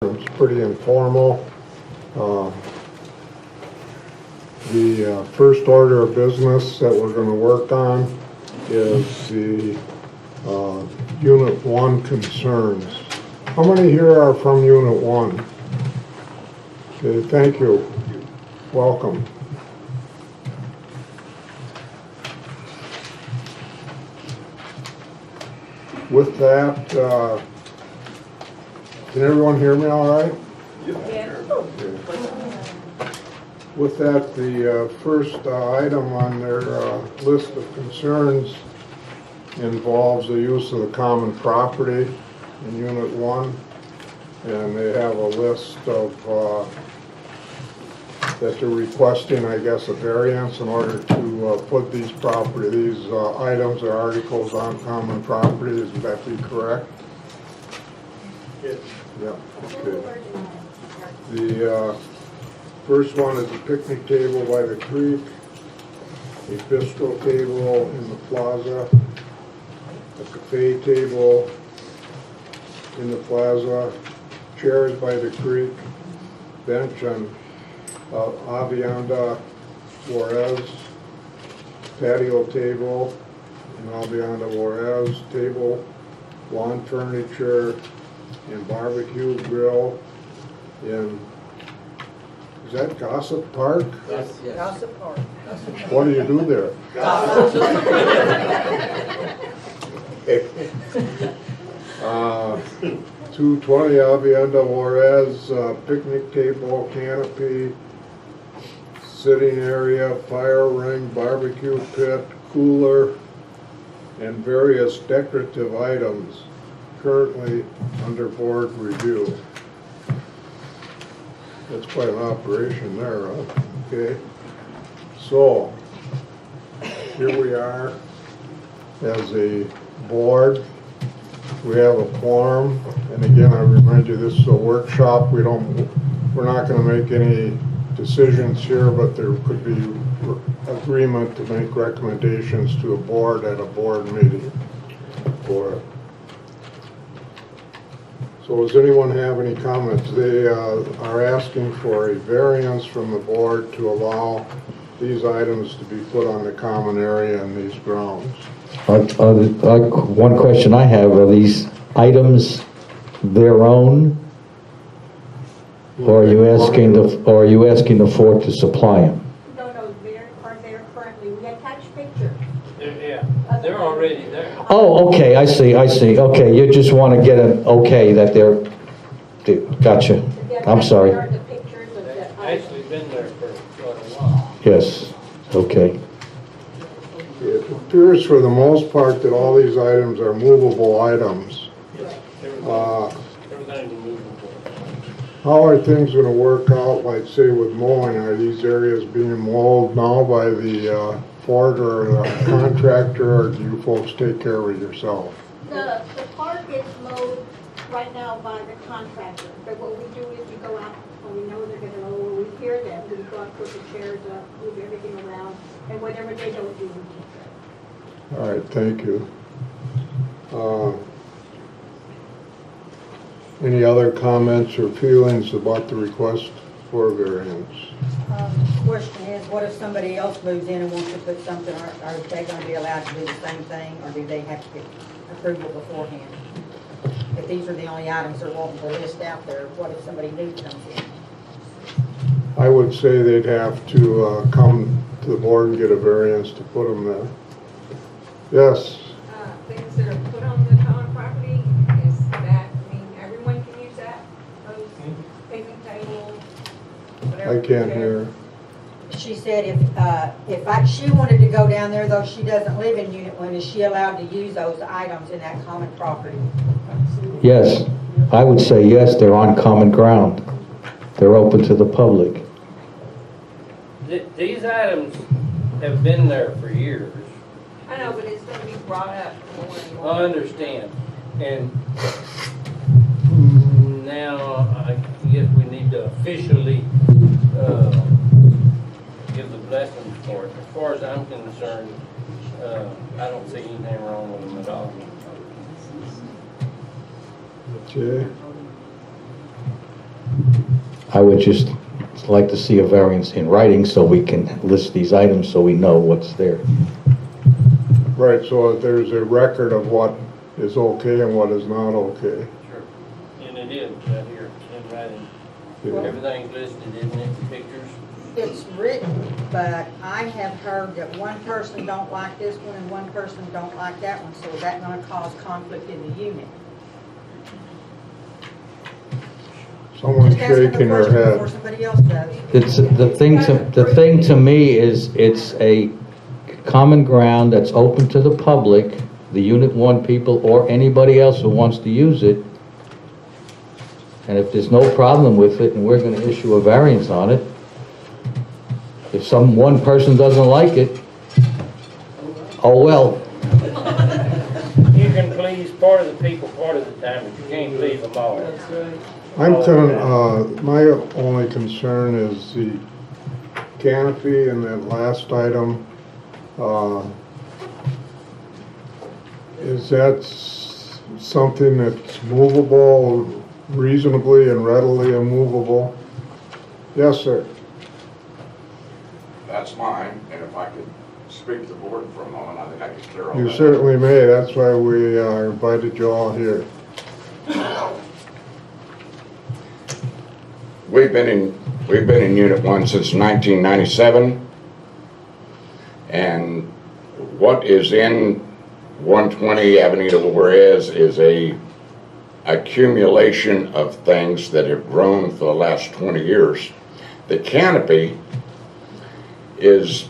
It's pretty informal. Uh, The first order of business that we're going to work on is the Unit 1 concerns. How many here are from Unit 1? Okay, thank you. Welcome. With that, can everyone hear me all right? With that, the first item on their list of concerns involves the use of the common property in Unit 1. And they have a list of, that they're requesting, I guess, a variance in order to put these items or articles on common property. Is that be correct? Yes. Yeah, okay. The first one is a picnic table by the creek, a bistro table in the plaza, a cafe table in the plaza, chairs by the creek, bench on Avienda Juarez, patio table in Avienda Juarez, table, lawn furniture, and barbecue grill in, is that Gossip Park? Yes. Gossip Park. What do you do there? 220 Avienda Juarez, picnic table, canopy, sitting area, fire ring, barbecue pit, cooler, and various decorative items currently under board review. That's quite an operation there, huh? Okay. So, here we are as a board. We have a quorum, and again, I remind you, this is a workshop. We're not going to make any decisions here, but there could be agreement to make recommendations to a board at a board meeting for it. So does anyone have any comments? They are asking for a variance from the board to allow these items to be put on the common area in these grounds. One question I have, are these items their own? Or are you asking the Fort to supply them? No, they're there currently. We attach pictures. Yeah, they're already there. Oh, okay, I see. Okay, you just want to get an okay that gotcha. I'm sorry. There are the pictures of They've the actually been there for quite a while. Yes, okay. It appears for the most part that all these items are movable items. Everything's movable. How are things going to work out, like say with mowing? Are these areas being mowed now by the Ford or the contractor, or do you folks take care of it yourself? The park is mowed right now by the contractor, but what we do is we go out when we know they're going to mow, when we hear them, we go out, put the chairs up, move everything around, and whatever they don't do, we take care of. All right, thank you. Any other comments or feelings about the request for variance? Question is, what if somebody else moves in and wants to put something, are they going to be allowed to do the same thing, or do they have to get approval beforehand? If these are the only items they're wanting to list out there, what if somebody new comes in? I would say they'd have to come to the board and get a variance to put them there. Yes? Things that are put on the common property, is that, I mean, everyone can use that? Those picnic tables, whatever. I can't hear. She said if she wanted to go down there, though she doesn't live in Unit 1, is she allowed to use those items in that common property? Yes, I would say yes, they're on common ground. They're open to the public. These items have been there for years. I know, but it's gonna be brought up more and I more. understand. And now I guess we need to officially give the blessing for it. As far as I'm concerned, I don't see anything wrong with them at all. Okay. I would just like to see a variance in writing so we can list these items so we know what's there. Right, so that there's a record of what is okay and what is not okay. Sure. And it is, right here, in writing. Yeah. Everything's listed, isn't it, the pictures? It's written, but I have heard that one person don't like this one and one person don't like that one, so is that gonna cause conflict in the unit? Someone's Just asking the shaking her question before head. somebody else does. It's, the thing to me is, it's a common ground that's open to the public, the Unit 1 people, or anybody else who wants to use it. And if there's no problem with it, and we're gonna issue a variance on it, if one person doesn't like it, oh well. You can please part of the people part of the time, but you can't please them all. My only concern is the canopy in that last item. Is that something that's movable reasonably and readily immovable? Yes, sir. That's mine, and if I could speak to the board for a moment, I think I could clear all You that up. certainly may. That's why we invited you all here. We've been in Unit 1 since 1997, and what is in 120 Avenida Juarez is a accumulation of things that have grown for the last 20 years. The canopy is,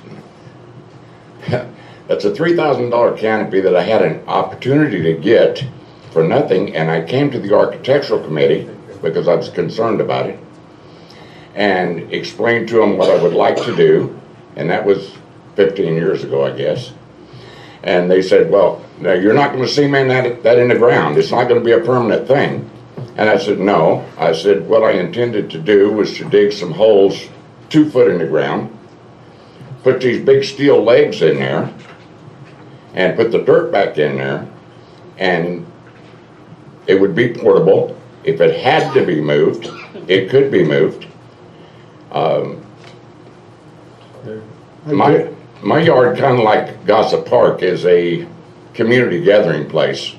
that's a $3,000 canopy that I had an opportunity to get for nothing, and I came to the architectural committee because I was concerned about it and explained to them what I would like to do, and that was 15 years ago, I guess. And they said, well, now you're not going to cement that in the ground. It's not going to be a permanent thing. And I said, no. I said, what I intended to do was to dig some holes 2 foot in the ground, put these big steel legs in there, and put the dirt back in there, and it would be portable. If it had to be moved, it could be moved. My yard, kind of like Gossip Park, is a community gathering place.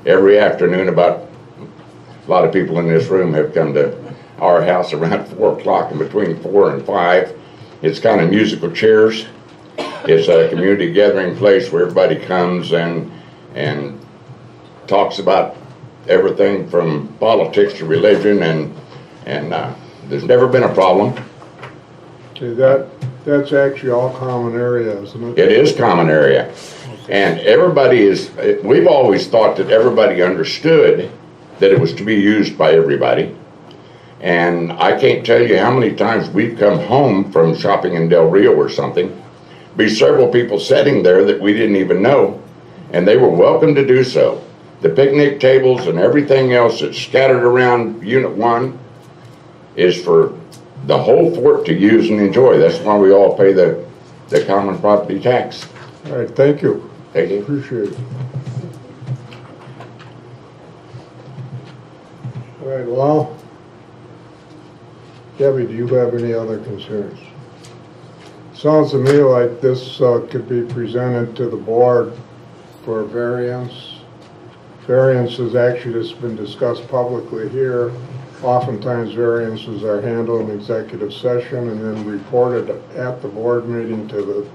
Every afternoon, a lot of people in this room have come to our house around 4 o'clock, and between 4 and 5, it's kind of musical chairs. It's a community gathering place where everybody comes and talks about everything from politics to religion, and there's never been a problem. See, that's actually all common area, isn't it? It is common area. And we've always thought that everybody understood that it was to be used by everybody. And I can't tell you how many times we've come home from shopping in Del Rio or something, be several people sitting there that we didn't even know, and they were welcome to do so. The picnic tables and everything else that's scattered around Unit 1 is for the whole fort to use and enjoy. That's why we all pay the common property tax. All right, thank you. Thank you. Appreciate it. All right, well, Debbie, do you have any other concerns? Sounds to me like this could be presented to the board for a variance. Variance has actually just been discussed publicly here. Oftentimes variances are handled in executive session and then reported at the board meeting to the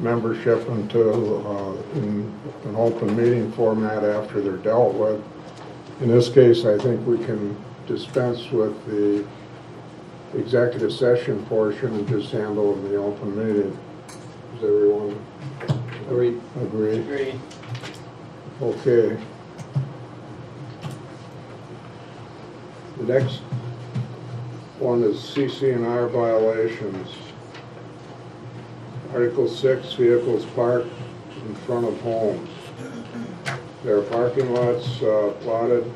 membership until in an open meeting format after they're dealt with. In this case, I think we can dispense with the executive session portion and just handle in the open meeting. Does everyone agree? Agreed. Okay. The next one is CC&R violations. Article 6, vehicles parked in front of homes. There are parking lots plotted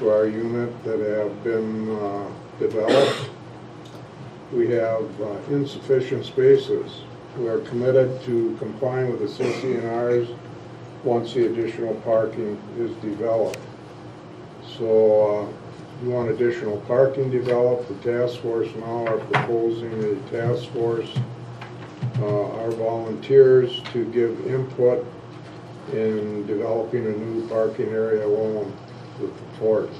to our unit that have been developed. We have insufficient spaces. We are committed to complying with the CC&Rs once the additional parking is developed. So you want additional parking developed. The task force now are proposing a task force, our volunteers to give input in developing a new parking area along with the fort.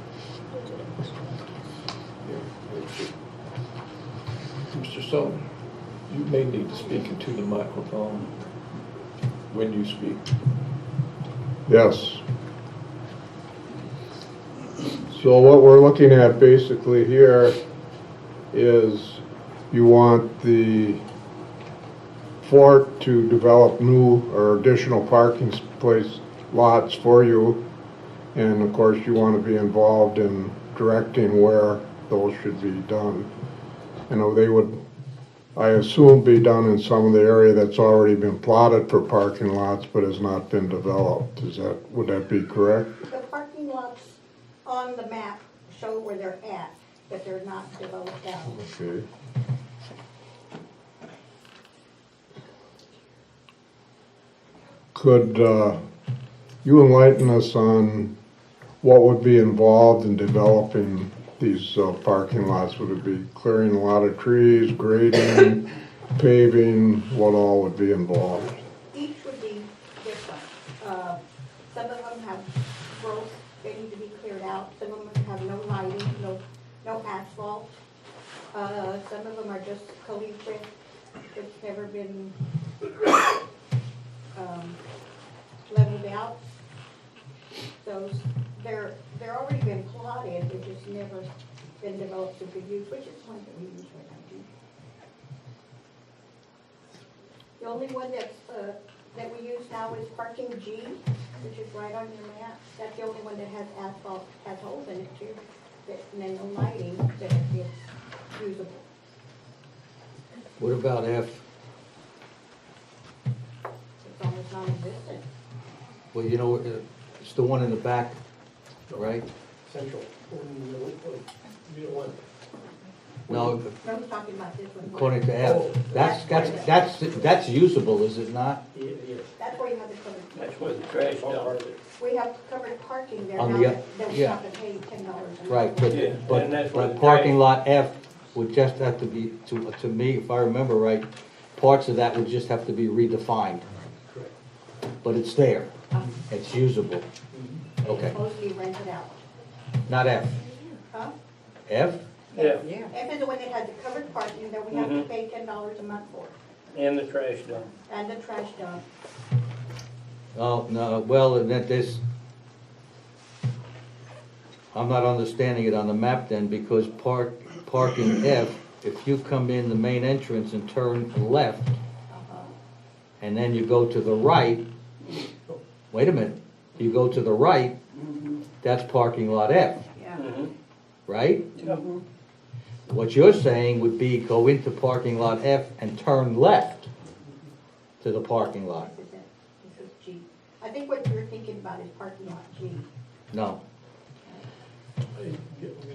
Mr. Sullivan, you may need to speak into the microphone when you speak. Yes. So what we're looking at basically here is you want the fort to develop new or additional parking place lots for you. And of course, you want to be involved in directing where those should be done. You know, they would, I assume, be done in some of the area that's already been plotted for parking lots but has not been developed. Would that be correct? The parking lots on the map show where they're at, but they're not developed out. Okay. Could you enlighten us on what would be involved in developing these parking lots? Would it be clearing a lot of trees, grading, paving? What all would be involved? Each would be different. Some of them have growth, they need to be cleared out. Some of them have no lighting, no asphalt. Some of them are just collegiate, it's never been leveled out. So they're already been plotted, but just never been developed to good use, which is one that we use right now too. The only one that we use now is parking G, which is right on your map. That's the only one that has asphalt, has holes in it too, and then no lighting, that it's usable. What about F? It's almost non-existent. Well, you know, it's the one in the back, right? Central. You don't want. No, No, we're talking about this one. according to F. That's usable, is it not? Yes. That's where you have the covered. That's where the trash dump. We have covered parking there On now the that we yeah. have to pay $10. Right, Yeah, and that's where but the parking trash- lot F would just have to be, to me, if I remember right, parts of that would just have to be redefined. Correct. But it's there, it's usable. Okay, Supposed to be rented out. not F. Huh? F? Yeah, F is the one that has the covered parking that we have to pay $10 a month for, and the trash dump. and the trash dump. Oh, no, well, that this, I'm not understanding it on the map then, because parking F, if you come in the main entrance and turn left, and then you go to the right, wait a minute, you go to the right, that's parking lot F, Mhm. right? Yep. What you're saying would be go into parking lot F and turn left to the parking lot. This is it. This is G. I think what you're thinking about is parking lot G. No. We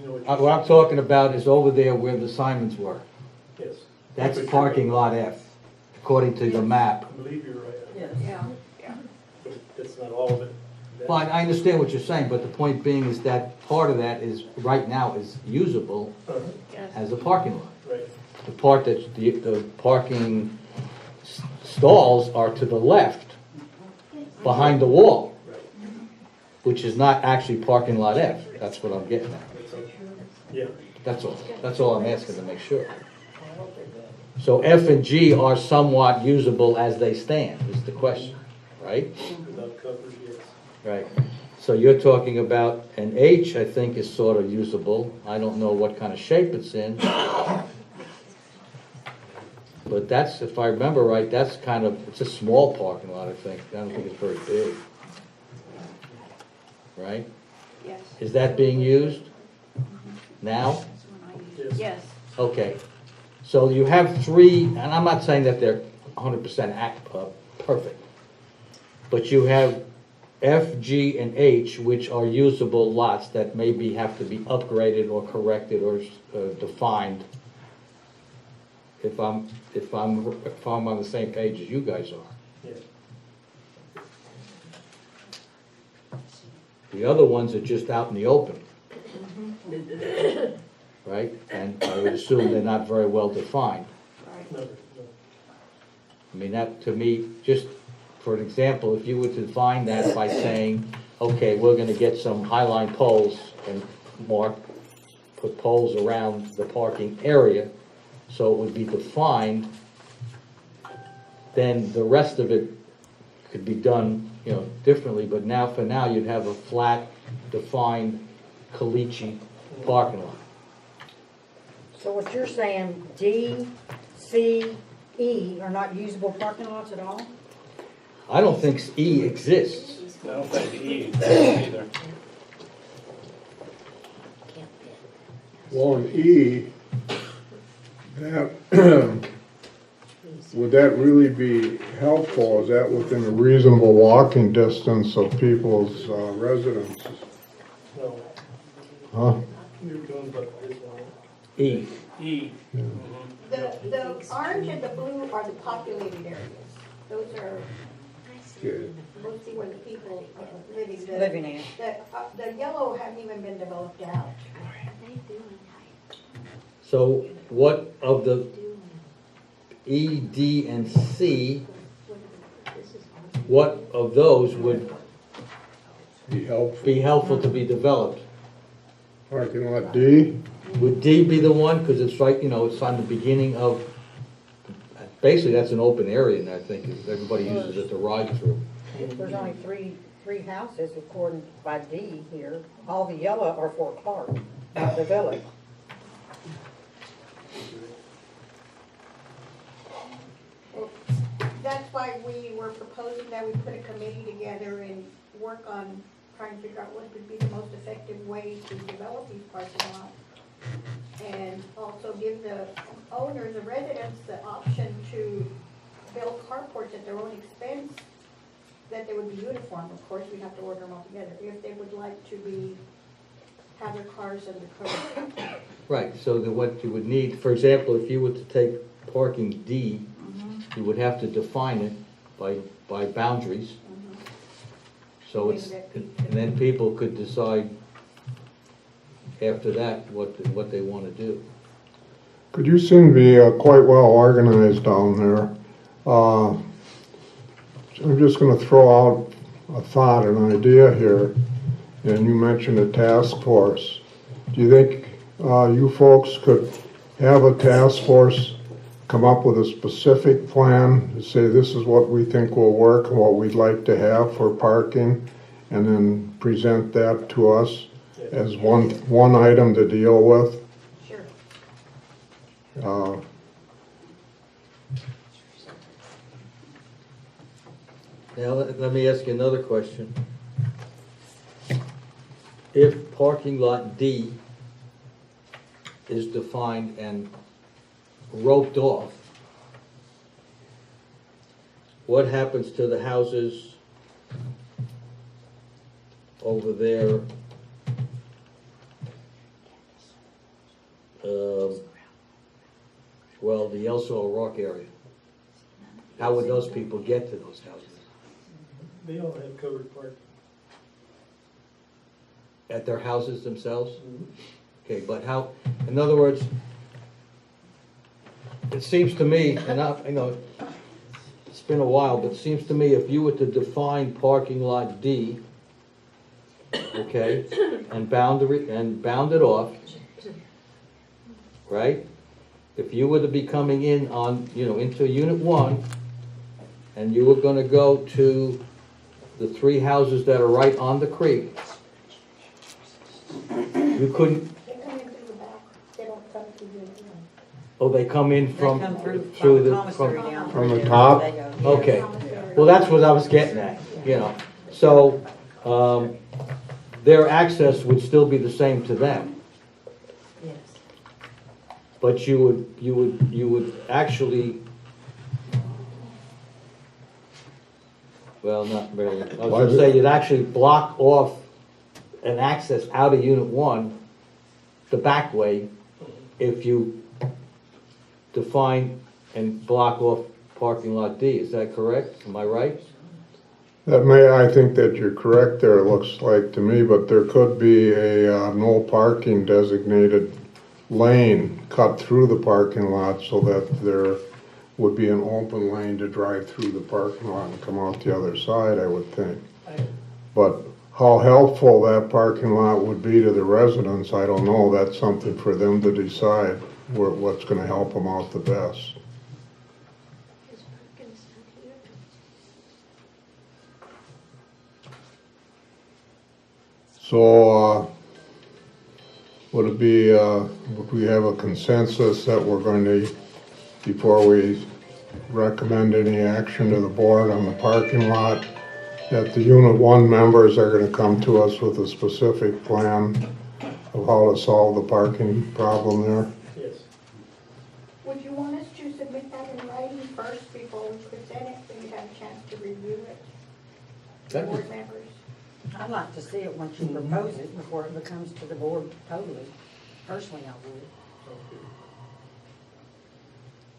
know What I'm talking about is over there where the Simons were. Yes. That's parking lot F, according to the map. I believe you're right. Yes. Yeah. But that's not all of it. Well, I understand what you're saying, but the point being is that part of that is, right now, is usable as a parking lot. Right. The part that's, the parking stalls are to the left, behind the wall, Right. which is not actually parking lot F. That's what I'm getting at. Yeah. That's all I'm asking to make sure. So F and G are somewhat usable as they stand, is the question, right? Without coverage, yes. Right. So you're talking about an H, I think, is sort of usable. I don't know what kind of shape it's in. But that's, if I remember right, that's kind of, it's a small parking lot, I think. I don't think it's very big. Right? Yes. Is that being used now? Yes. Okay. So you have three, and I'm not saying that they're 100% perfect, but you have F, G, and H, which are usable lots that maybe have to be upgraded or corrected or defined. If I'm on the same page as you guys are. Yeah. The other ones are just out in the open. right? And I would assume they're not very well defined. No, no. I mean, that, to me, just for an example, if you were to define that by saying, okay, we're gonna get some highline poles and put poles around the parking area, so it would be defined, then the rest of it could be done, differently, but now, for now, you'd have a flat, defined caliche parking lot. So what you're saying, D, C, E are not usable parking lots at all? I don't think E exists. I don't think E either. Well, in E, that, would that really be helpful? Is that within a reasonable walking distance of people's residences? No, Huh? you're doing about this one. E. E. The orange and the blue are the populated areas. Those are Okay. mostly where the people are living. Living in. The yellow hasn't even been developed out. So what of the E, D, and C, what of those would Be helpful. be helpful to be developed? Parking lot D? Would D be the one, because it's right, it's on the beginning of, basically, that's an open area, and I think everybody uses it to ride through. There's only three houses according by D here. All the yellow are for Clark, not the village. That's why we were proposing that we put a committee together and work on trying to figure out what would be the most effective way to develop these parking lots. And also give the owners, the residents, the option to build carports at their own expense, that they would be uniform. Of course, we'd have to order them all together, if they would like to have their cars in the code. Right, so what you would need, for example, if you were to take parking D, you would have to define it by boundaries. So and then people could decide after that what they want to do. Could you seem to be quite well organized down there? I'm just going to throw out a thought, an idea here, and you mentioned a task force. Do you think you folks could have a task force come up with a specific plan to say this is what we think will work and what we'd like to have for parking, and then present that to us as one item to deal with? Sure. Now, let me ask you another question. If parking lot D is defined and roped off, what happens to the houses over there? Well, the El O'Rourke area. How would those people get to those houses? They all have covered parking. At their houses themselves? Okay, but how, in other words, it seems to me, and it's been a while, but it seems to me if you were to define parking lot D, okay, and bound it off, right? If you were to be coming in on, into Unit 1, and you were gonna go to the three houses that are right on the creek, you couldn't, They come in through the back, they don't come through the front. oh, they come in They from, come through through the the, commissary down. from the through top? there, they go. okay. Well, that's what I was getting at, So, their access would still be the same to them. Yes. But you would actually, well, not really. I was gonna say, you'd actually block off an access out of Unit 1 the back way if you define and block off parking lot D. Is that correct? Am I right? I think that you're correct there, it looks like to me, but there could be a no parking designated lane cut through the parking lot so that there would be an open lane to drive through the parking lot and come out the other side, I would think. But how helpful that parking lot would be to the residents, I don't know. That's something for them to decide what's gonna help them out the best. So, would we have a consensus that we're going to, before we recommend any action to the board on the parking lot, that the Unit 1 members are gonna come to us with a specific plan of how to solve the parking problem there? Yes. Would you want us to submit that in writing first before we present it, so you have a chance to review it? Board members? I'd like to see it once you propose it before it becomes to the board totally. Personally, I would.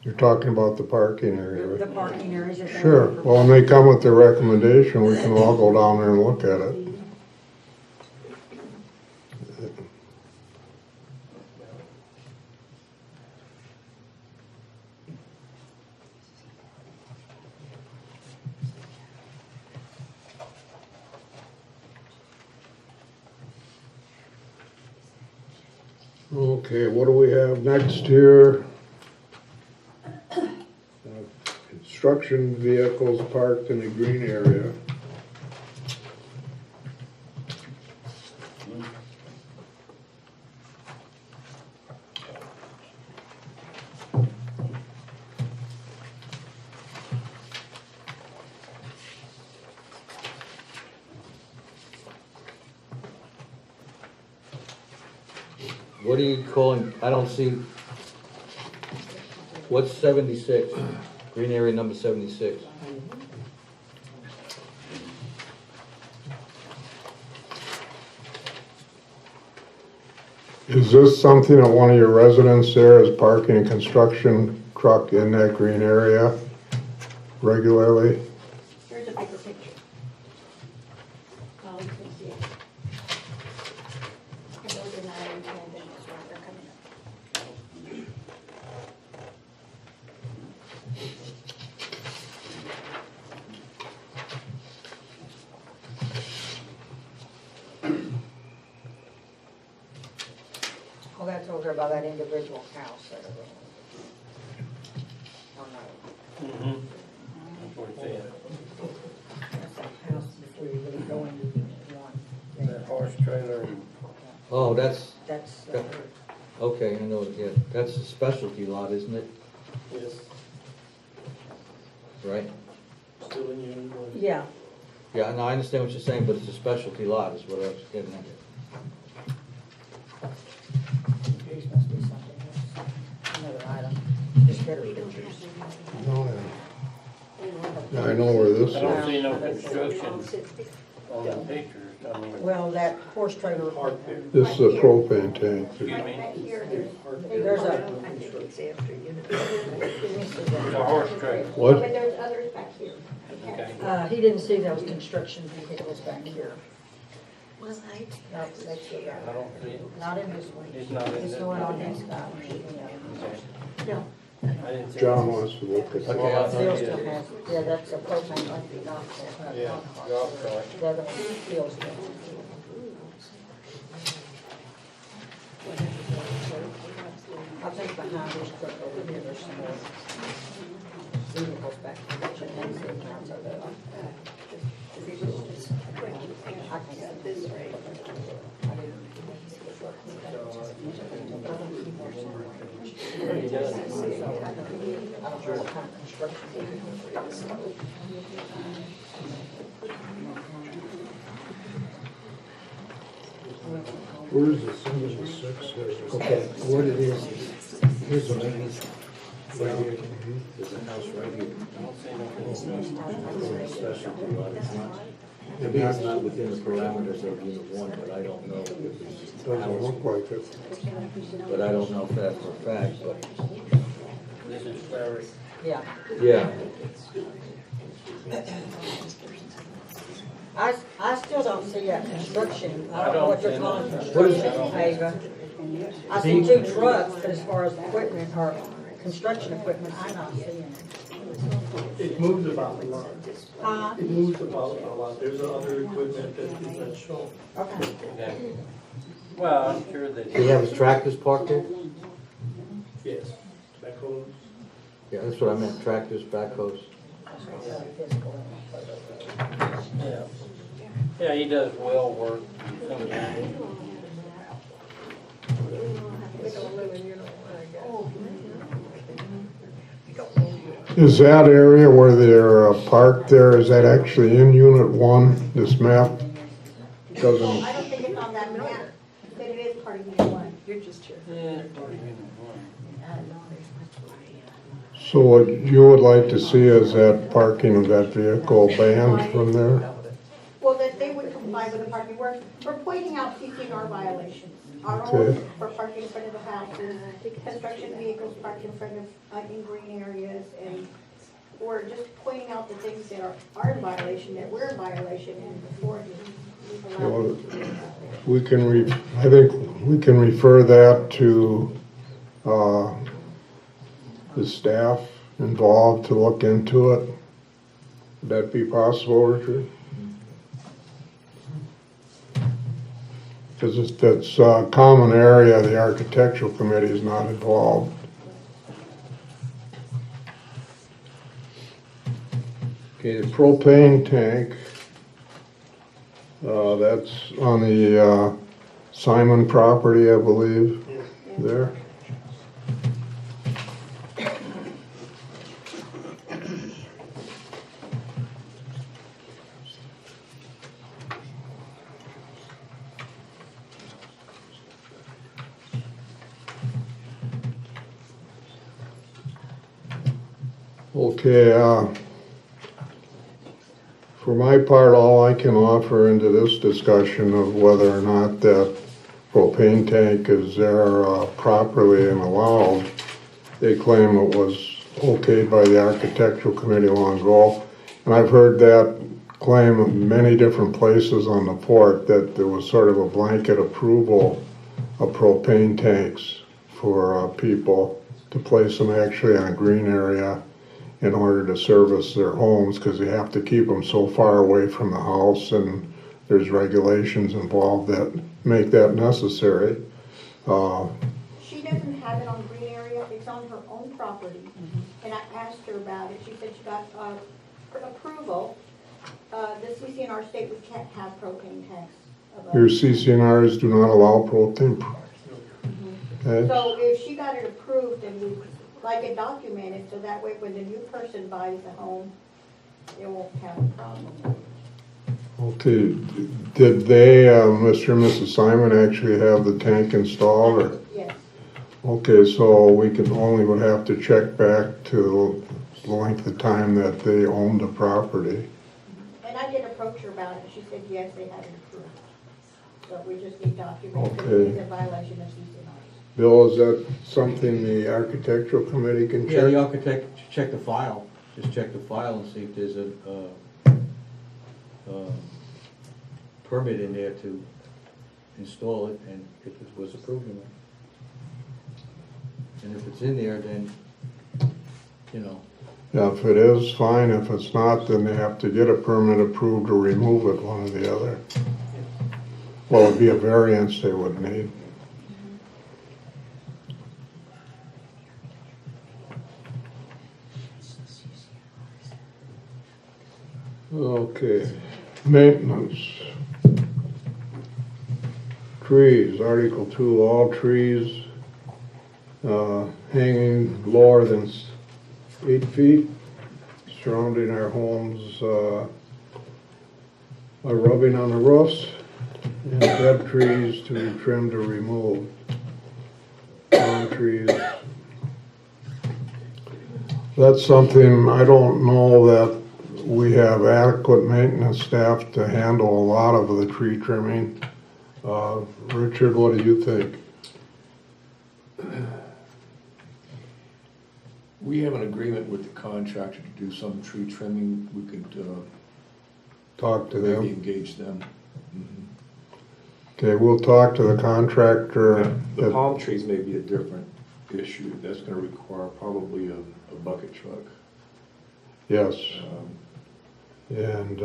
You're talking about the parking area, The right? parking areas. if they Sure, want to well, when they come with their recommendation, we can all go down there and look at it. Okay, what do we have next here? Construction vehicles parked in the green area. What are you calling, I don't see, what's 76? Green area number 76. Is this something that one of your residents there is parking a construction truck in that green area regularly? Here's a bigger picture. Oh, you can see it. And those are not intended, that's why they're coming up. Well, that's over by that individual house there. Oh, no. That's what it said. That's that house before you really go into Unit 1. That horse trailer and Oh, that's, That's, okay, I know, yeah, that's a specialty lot, isn't it? Yes, Right? still in Unit 1. yeah, Yeah, no, I understand what you're saying, but it's a specialty lot is what I was getting at. here's must be something else. Another item, just better pictures. Yeah, I know where this I is. don't see no construction on the pictures. I mean, Well, that horse trailer, Park there. This is a propane tank. excuse me, Right here, there's a, it's a horse trailer. What? but there's others back here. Okay. he didn't see those construction vehicles back here. Well, No, they still got I it. don't see it. Not in this one. It's not in It's this the one one. on this side. Yeah. no. I didn't see it. John wants to look at Okay, that. I'll- Still still has, yeah, that's a propane like the Yeah, golf cart. Yeah, the still still. I think behind this truck over here, there's some more vehicles back there that you can see accounts of that. I can't see this. I don't know what kind of construction vehicle it is. Where's the 76? Okay, what it is, here's the ladies, right here, there's a house right here. It's a specialty lot, it's not, maybe it's not within the parameters of Unit 1, but I don't know if it's. Doesn't look like it. But I don't know if that's a fact, but, This is Larry. Yeah. yeah. I still don't see that construction, I I don't know what you're don't calling see that. What is construction, Ava. I see 2 trucks, but as far as equipment or construction equipment, I'm not seeing it. It moves about a lot. Huh? It moves about a lot. There's other equipment that is not shown. Okay. Okay. Well, I'm sure that. Do you have his tractors parked there? Yes. Backhoes. Yeah, that's what I meant, tractors, backhoes. Yeah. Yeah, he does well work sometimes. Is that area where they're parked there, is that actually in Unit 1, this map? Doesn't, I don't think it's on that map, but it is part of Unit 1. Yeah. so what you would like to see is that parking of that vehicle banned from there? Well, that they would comply with the parking, we're pointing out CCNR violations. Our Okay. own for parking in front of the houses, construction vehicles parked in front of, in green areas, and we're just pointing out the things that are in violation, that we're in violation, and before we allow Well, them to do that. We can I think we can refer that to, the staff involved to look into it. Would that be possible, Richard? Because that's a common area, the architectural committee is not involved. Okay, the propane tank, that's on the Simon property, I believe, there. Okay, for my part, all I can offer into this discussion of whether or not that propane tank is there properly and allowed, they claim it was okayed by the architectural committee long ago. And I've heard that claim in many different places on the port, that there was sort of a blanket approval of propane tanks for people to place them actually on a green area in order to service their homes, because you have to keep them so far away from the house, and there's regulations involved that make that necessary. She doesn't have it on green area, it's on her own property. And I asked her about it, she said she got approval. The CCNR state we can't have propane tanks. Your CCNRs do not allow propane. Okay. So if she got it approved, then we like it documented, so that way when the new person buys the home, they won't have a problem. Okay, did they, Mr. and Mrs. Simon, actually have the tank installed, or? Yes. Okay, so we would have to check back to the length of time that they owned the property. And I did approach her about it, she said yes, they had it approved. So we just need documents, it Okay. is a violation of CCNR. Bill, is that something the architectural committee can Yeah, the check? architect, check the file, just check the file and see if there's a, permit in there to install it, and if it was approved or not. And if it's in there, then, you know, Yeah, if it is, fine. If it's not, then they have to get a permit approved or remove it, one or the other. Well, it'd be a variance they would need. Okay, maintenance. Trees, Article 2, all trees hanging lower than 8 feet surrounding our homes are rubbing on the roofs, and dead trees to be trimmed or removed. Palm trees. That's something, I don't know that we have adequate maintenance staff to handle a lot of the tree trimming. Richard, what do you think? We have an agreement with the contractor to do some tree trimming. We could talk to maybe them. engage them. Okay, we'll talk to the contractor. Now, the palm trees may be a different issue. That's gonna require probably a bucket truck. Yes, Um, and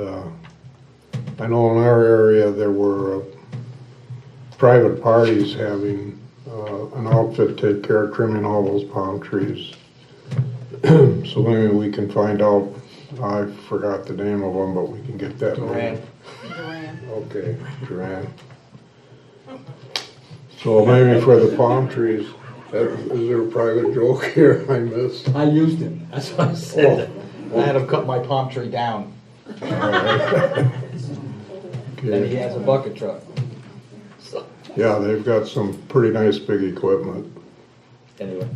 I know in our area, there were private parties having an outfit take care of trimming all those palm trees. So maybe we can find out, I forgot the name of them, but we can get that. name. Duran. Okay, Duran. So maybe for the palm trees, is there a private joke here I missed? I used him, that's what I said. I had him cut my palm tree down, and he Okay. has a bucket truck. So, Yeah, they've got some pretty nice big equipment. anyway,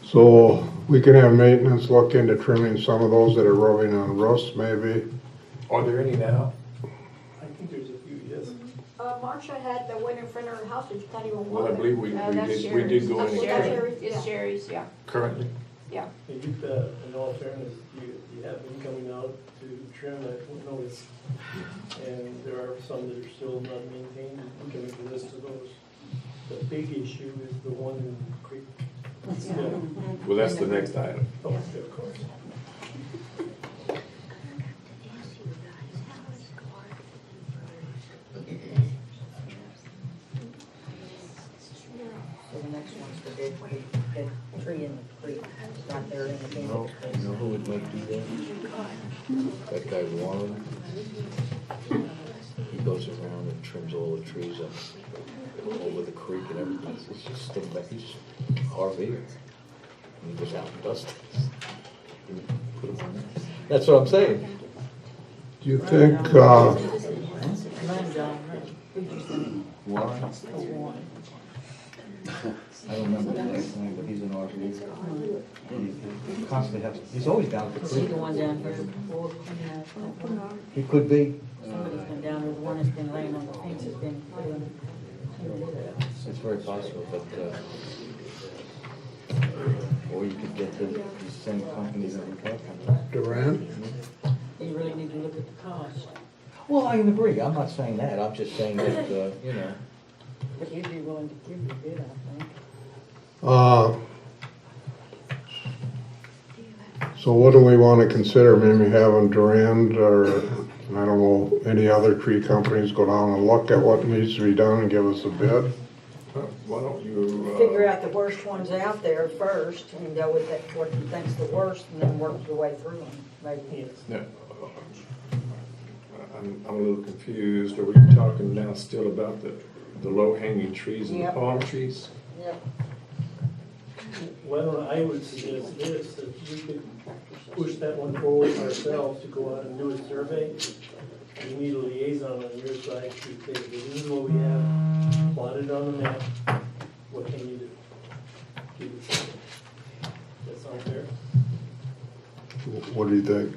So we can have maintenance look into trimming some of those that are rubbing on rust maybe. Are there any now? I think there's a few, yes. Marcia had the one in front of her house, and she can't even Well, walk I it. believe we did go in That's and Sherry's. trim It's Sherry's, yeah. currently. And you've, in all fairness, you have been coming out to trim, I've noticed. And there are some that are still not maintained, we can make a list of those. The big issue is the one in the creek. Yeah. Well, that's the next item. Oh, yeah, of course. So the next one's the dead tree in the creek, right there in the you middle. know who would make do that? That guy Warren. He goes around and trims all the trees up over the creek and everything. It's just stick back, he's RVer. And he goes out and does things. Put 'em on there. That's what I'm saying. Do you think, Mine, John, who'd you say? Warren? Oh, Warren. I don't remember his last name, but he's an RV. He constantly has, he's always down at the Is he creek. the one down here? He could be. Somebody's been down there, the one that's been laying on the fence has been put in. It's very possible, but, or you could get the same company that we're talking about. Duran? You really need to look at the cost, Well, I agree, I'm not saying that, I'm just saying that, you know. but you'd be willing to give your bid, I think. So what do we want to consider? Maybe having Durand or, I don't know, any other tree companies go down and look at what needs to be done and give us a bid? Why don't you? Figure out the worst ones out there first and go with that, what you think's the worst, and then work your way through them, maybe. No. I'm a little confused. Are we talking now still about the low-hanging trees and the Yep. palm trees? Yep. Well, I would suggest this, that we could push that one forward ourselves to go out and do a survey. We need a liaison on your side to say, this is what we have, plot it on the map, what can you do? Do the survey. That sound fair? What do you think?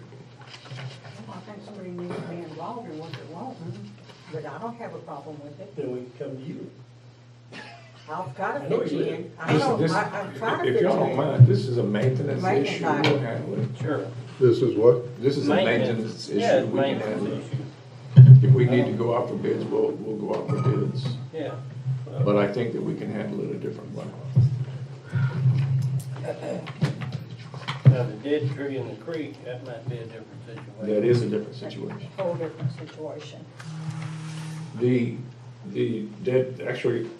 Well, I think somebody needs to be involved in what they're wanting, but I don't have a problem with it. Then we can come to you. I'll try I to know fit you you will. in. I Listen, know, this- I'm trying to fit If you y'all don't in. mind, this is a maintenance Maintenance issue. item. We'll handle it. Sure. This is what? This is a maintenance issue. Yeah, it's We can maintenance handle it. issue, If we need to go out for bids, we'll go out for bids. yeah. But I think that we can handle it a different way. Now, the dead tree in the creek, that might be a different situation. That is a different situation. Whole different situation. The dead, actually,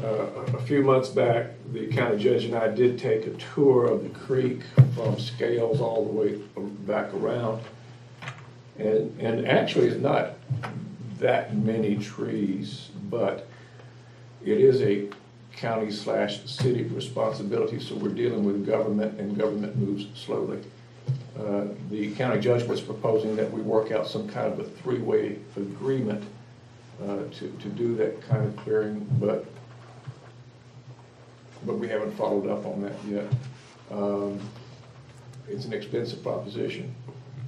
a few months back, the county judge and I did take a tour of the creek from Scales all the way back around. And actually, it's not that many trees, but it is a county/city responsibility, so we're dealing with government, and government moves slowly. The county judge was proposing that we work out some kind of a three-way agreement to do that kind of clearing, but we haven't followed up on that yet. It's an expensive proposition,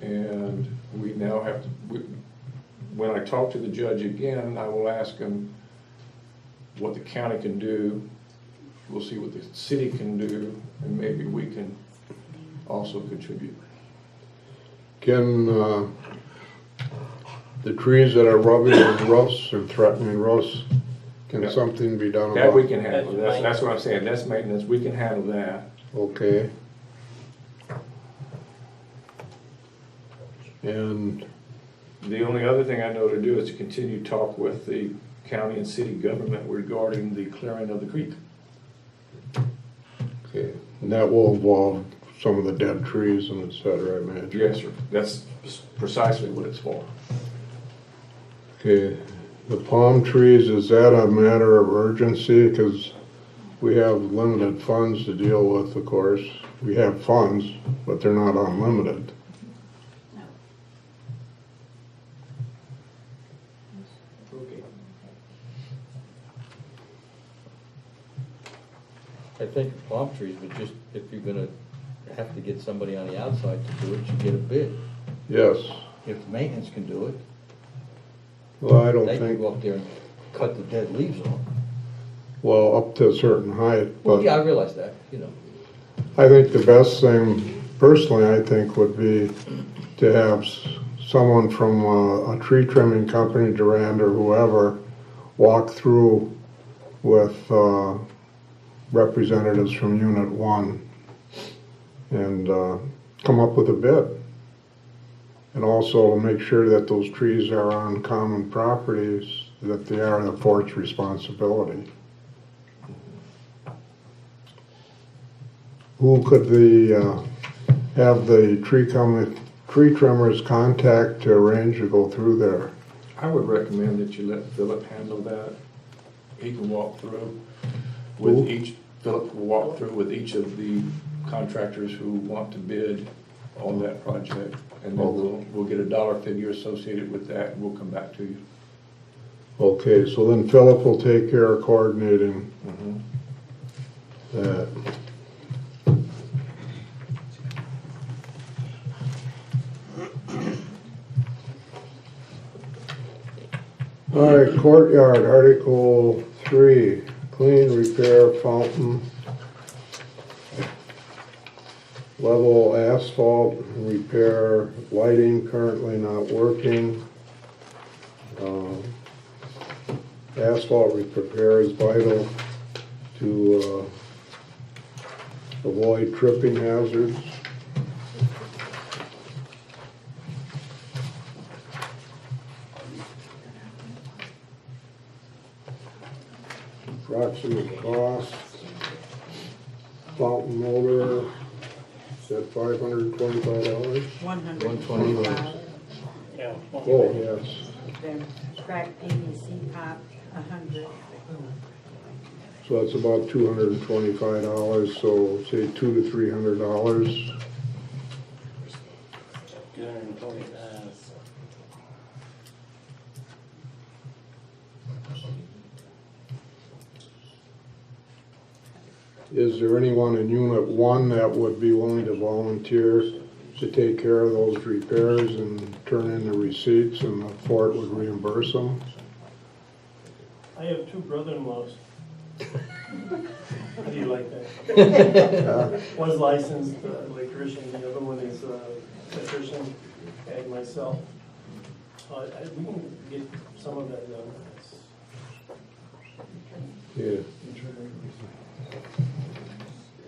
and we now have to, when I talk to the judge again, I will ask him what the county can do. We'll see what the city can do, and maybe we can also contribute. Can, the trees that are rubbing on roofs and threatening roofs, can Yeah. something be done That we about? can handle, that's what I'm saying, that's maintenance, we can handle that. Okay. And, The only other thing I know to do is to continue talk with the county and city government regarding the clearing of the creek. okay, and that will involve some of the dead trees and et cetera, I imagine. Yes, sir, that's precisely what it's for. Okay, the palm trees, is that a matter of urgency? Because we have limited funds to deal with, of course. We have funds, but they're not unlimited. I think palm trees would just, if you're gonna have to get somebody on the outside to do it, you get a bid. Yes, If maintenance can do it, well, I don't they can think, go up there and cut the dead leaves off. well, up to a certain height, Well, yeah, but I realize that, you know. I think the best thing, personally, I think, would be to have someone from a tree trimming company, Durand or whoever, walk through with representatives from Unit 1 and come up with a bid. And also make sure that those trees are on common properties, that they are the fort's responsibility. Who could have the tree trimmers contact to arrange to go through there? I would recommend that you let Philip handle that. He can walk through with Who? each, Philip will walk through with each of the contractors who want to bid on that project. And then we'll get a dollar figure associated with that, and we'll come back to you. Okay, so then Philip will take care of coordinating that. All right, courtyard, Article 3, clean, repair fountain, level asphalt, repair lighting currently not working. Asphalt repair is vital to avoid tripping hazards. Approximate cost, fountain motor, is that $525? $125. Yeah. Oh, yes. Then cracked PVC pipe, $100. So that's about $225, so say $200 to $300. 225. Is there anyone in Unit 1 that would be willing to volunteer to take care of those repairs and turn in the receipts and the fort would reimburse them? I have two brother-in-laws. How do you like that? One's licensed electrician, the other one is electrician, and myself. We can get some of that done. Yeah.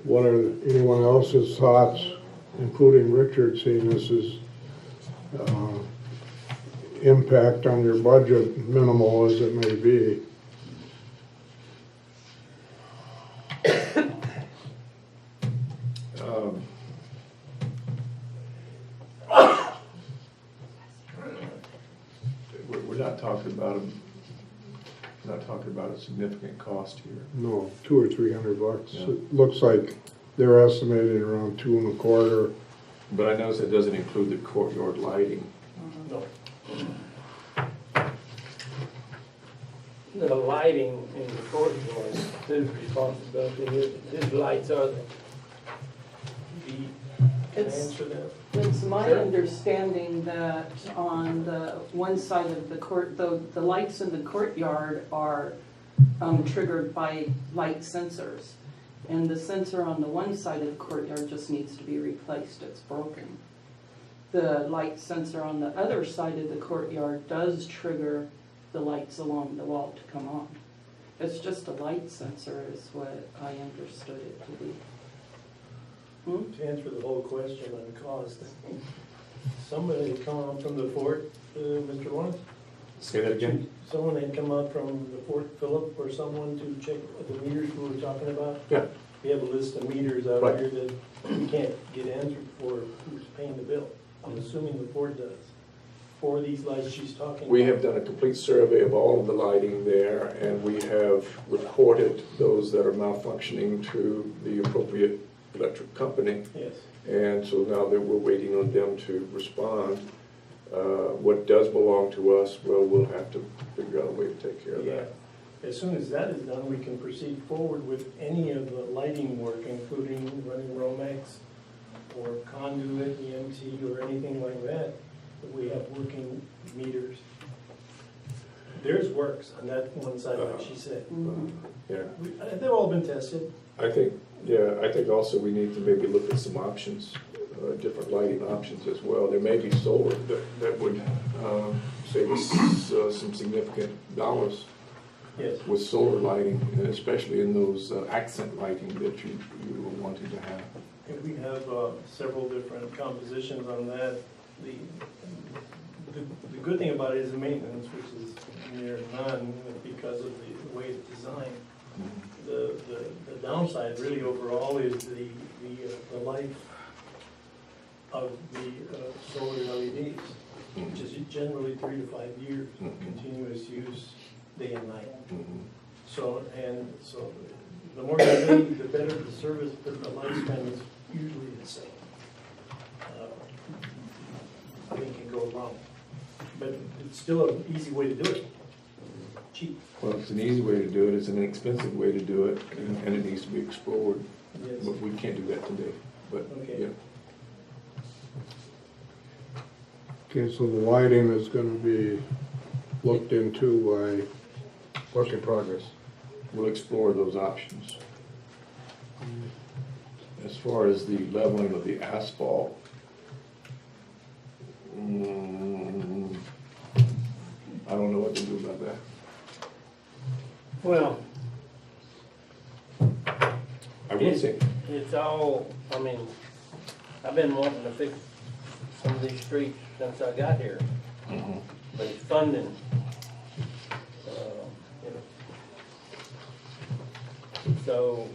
What are anyone else's thoughts, including Richard, seeing this is impact on your budget, minimal as it may be? We're not talking about a significant cost here. No, $200 or $300. Yeah. It looks like they're estimating around 225. But I notice that doesn't include the courtyard lighting. No. The lighting in the courtyard is his responsibility. His lights are Can It's, answer that? it's my Sure. understanding that on the one side of the court, the lights in the courtyard are triggered by light sensors. And the sensor on the one side of the courtyard just needs to be replaced, it's broken. the light sensor on the other side of the courtyard does trigger the lights along the wall to come on. It's just a light sensor is what I understood it to be. To answer the whole question on cost, somebody had come out from the fort, Mr. Lawrence? Say that again? Someone had come out from the Fort Phillip or someone to check the meters we were talking about? Yeah. We have a list of meters out Right. here that we can't get answered for who's paying the bill. I'm assuming the fort does, for these lights she's talking about. We have done a complete survey of all of the lighting there, and we have reported those that are malfunctioning to the appropriate electric company. Yes. And so now that we're waiting on them to respond, what does belong to us, well, we'll have to figure out a way to take care of Yeah. that. As soon as that is done, we can proceed forward with any of the lighting work, including running Romex or conduit, EMT, or anything like that, that we have working meters. Theirs works on that one side, like she said. Yeah, They've all been tested. I think also we need to maybe look at some options, different lighting options as well. There may be solar that would save us some significant dollars Yes. with solar lighting, and especially in those accent lighting that you were wanting to have. And we have several different compositions on that. The good thing about it is the maintenance, which is near none because of the way it's designed. The downside really overall is the life of the solar LEDs, which is generally 3 to 5 years of continuous use, day and night. So the more you need, the better the service, but the lifespan is usually the same. Nothing can go wrong. But it's still an easy way to do it. Cheap. Well, it's an easy way to do it, it's an inexpensive way to do it, and it needs to be explored. Yes. But we can't do that today, but, Okay. yeah. Okay, so the lighting is gonna be looked into by Work in progress. We'll explore those options. As far as the leveling of the asphalt, I don't know what to do about that. Well, I would say, it's all, I mean, I've been wanting to fix some of these streets since I got here. But it's funding. You know. So,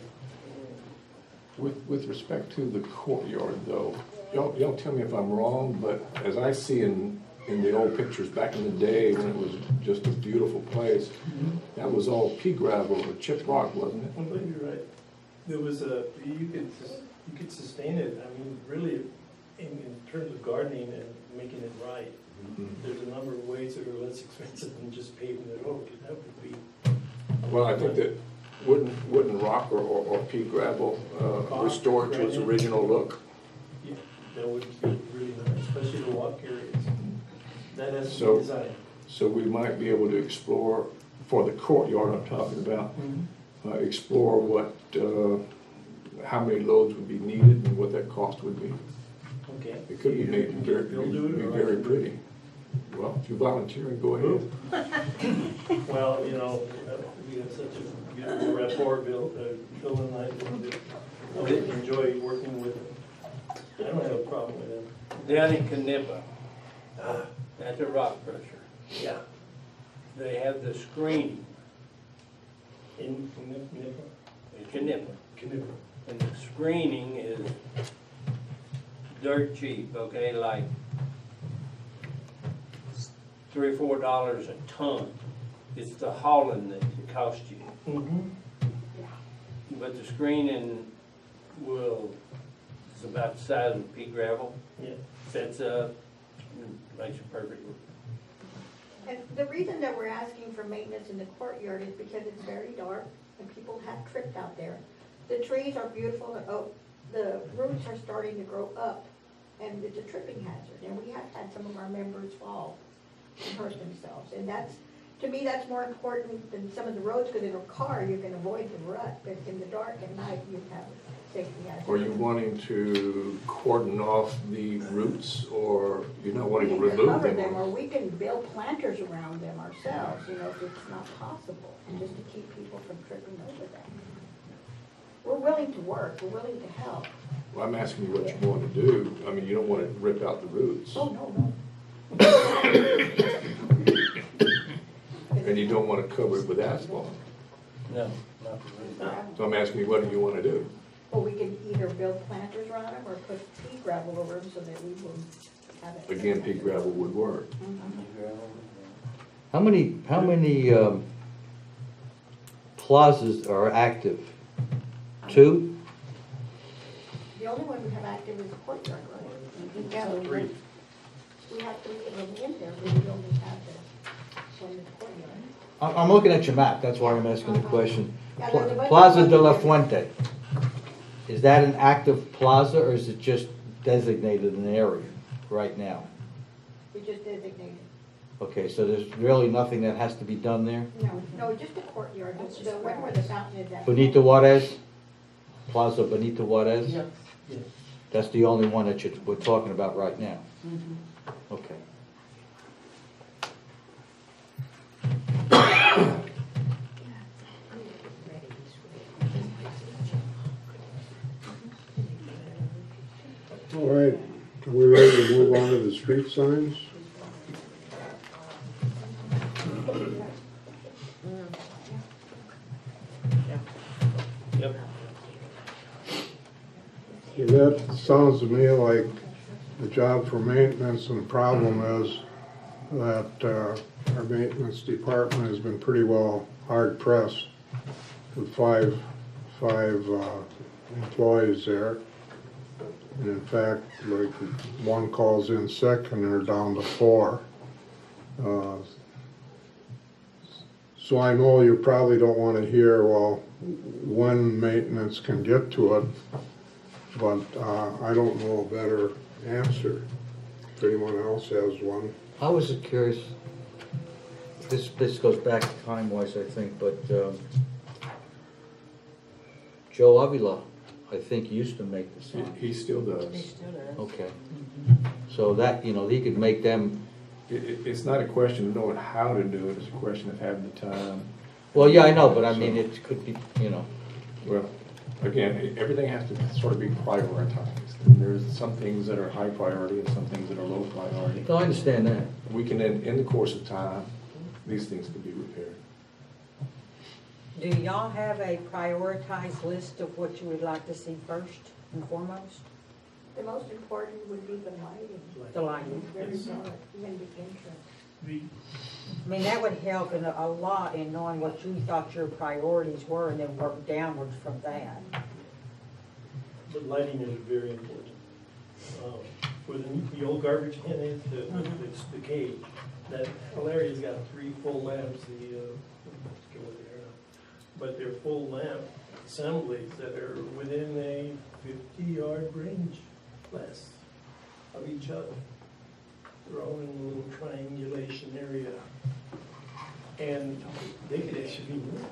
with respect to the courtyard though, y'all tell me if I'm wrong, but as I see in the old pictures back in the day when it was just a beautiful place, that was all pea gravel or chip rock, wasn't it? I believe you're right. There was you could sustain it, I mean, really, in terms of gardening and making it right. There's a number of ways that are less expensive than just paving it over. That would be. Well, I think that wooden rock or pea gravel restore it to its original look. Yeah, that would be really nice, especially the walk areas. That has to So- be designed. So we might be able to explore, for the courtyard I'm talking about, explore what, how many loads would be needed and what that cost would be. Okay. It could be made very, They'll do it, be or I very can do it. pretty. Well, if you're volunteering, go ahead. Well, you know, we have such a beautiful rapport, Bill and I, I really enjoy working with him. I don't have a problem with him. down in Canepa, at the rock crusher, Yeah. they have the screening In in Canepa. And the screening is dirt cheap, okay, like $3 or $4 a ton. It's the hauling that it costs you. Mm-hmm. But the screening it's about the size of pea gravel. Yeah. Sets up, makes it perfect. And the reason that we're asking for maintenance in the courtyard is because it's very dark and people have tripped out there. The trees are beautiful, the roots are starting to grow up, and it's a tripping hazard. And we have had some of our members fall and hurt themselves. And To me, that's more important than some of the roads, because in a car, you can avoid the rut, but in the dark at night, you have safety hazards. Are you wanting to cordon off the roots, or you're not wanting to We can remove cover them? them, or we can build planters around them ourselves, you know, if it's not possible, just to keep people from tripping over them. We're willing to work, we're willing to help. Well, I'm asking you what you want to do. I mean, you don't want to rip out the roots. Oh, no. And you don't want to cover it with asphalt. No, not really. So I'm asking you, what do you want to do? Or we can either build planters around them, or put pea gravel over them so that we will have it. Again, pea gravel would work. How many plazas are active? 2? The only one we have active is the courtyard, right? Yeah, Three. we have 3 of them in there, but we only have the one in the courtyard. I'm looking at your map, that's why I'm asking the question. Yeah, there's a bunch of Plaza de la ones. Fuente, is that an active plaza or is it just designated an area right now? We just designated. Okay, so there's really nothing that has to be done there? No, just the courtyard, the one where the fountain is at. Benito Juarez? Plaza Benito Juarez? Yes. Yes. That's the only one that we're talking about right now? Okay. All right, are we ready to move on to the street signs? Yep. Yeah, that sounds to me like the job for maintenance, and the problem is that our maintenance department has been pretty well hard pressed with five employees there. And in fact, like, one calls in sick and they're down to 4. So I know you probably don't want to hear, well, when maintenance can get to it, but I don't know a better answer. If anyone else has one. I was just curious, this goes back time-wise, I think, but Joe Avila, I think, used to make the sign. He still does. Okay. So that, he could make them, It's not a question of knowing how to do it, it's a question of having the time. well, yeah, I know, but I mean, it could be, Well, again, everything has to sort of be prioritized. And there's some things that are high priority and some things that are low priority. no, I understand that. We can, in the course of time, these things can be repaired. Do y'all have a prioritized list of what you would like to see first and foremost? The most important would be the lighting. The lighting. Very dark, even the entrance. I mean, that would help a lot in knowing what you thought your priorities were and then work downwards from that. But lighting is very important. Where the old garbage can is, the cage, that whole area's got 3 full lamps, let's go over there now. But they're full lamp assemblies that are within a 50-yard range less of each other. They're all in a little triangulation area. And they could actually be moved.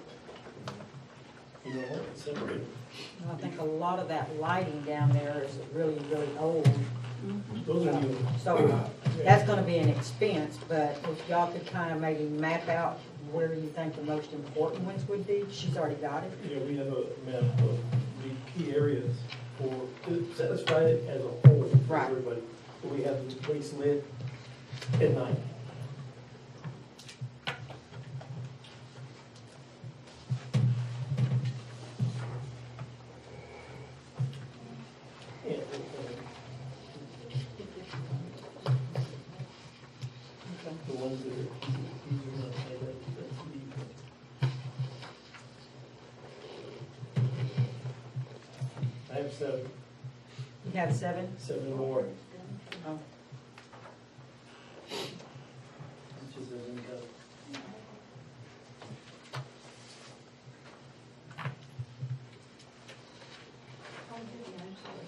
Separated. I think a lot of that lighting down there is really, really old. Those are new. So that's gonna be an expense, but if y'all could kind of maybe map out where you think the most important ones would be, she's already got it. Yeah, we have a map of the key areas to satisfy it as a whole for Right. everybody. We have the place lit at night. Yeah, the ones that are easier to highlight, that's the. I have You have 7? 7 more. Oh. Which is an income. Oh, yeah, I'm sorry.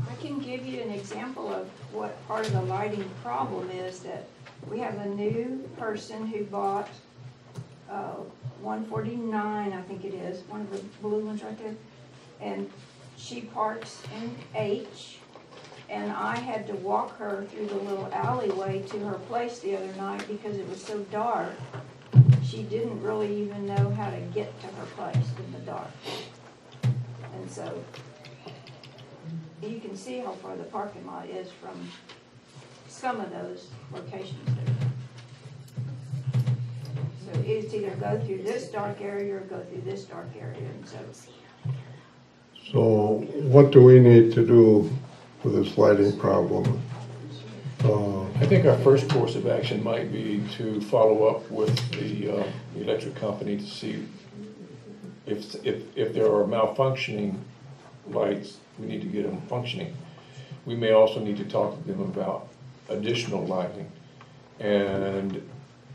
I can give you an example of what part of the lighting problem is, that we have a new person who bought 149, I think it is, one of the blue ones right there. And she parks in H, and I had to walk her through the little alleyway to her place the other night because it was so dark. She didn't really even know how to get to her place in the dark. And so you can see how far the parking lot is from some of those locations there. So it's either go through this dark area or go through this dark area, and So what do we need to do with this lighting problem? I think our first course of action might be to follow up with the electric company to see if there are malfunctioning lights, we need to get them functioning. We may also need to talk to them about additional lighting. And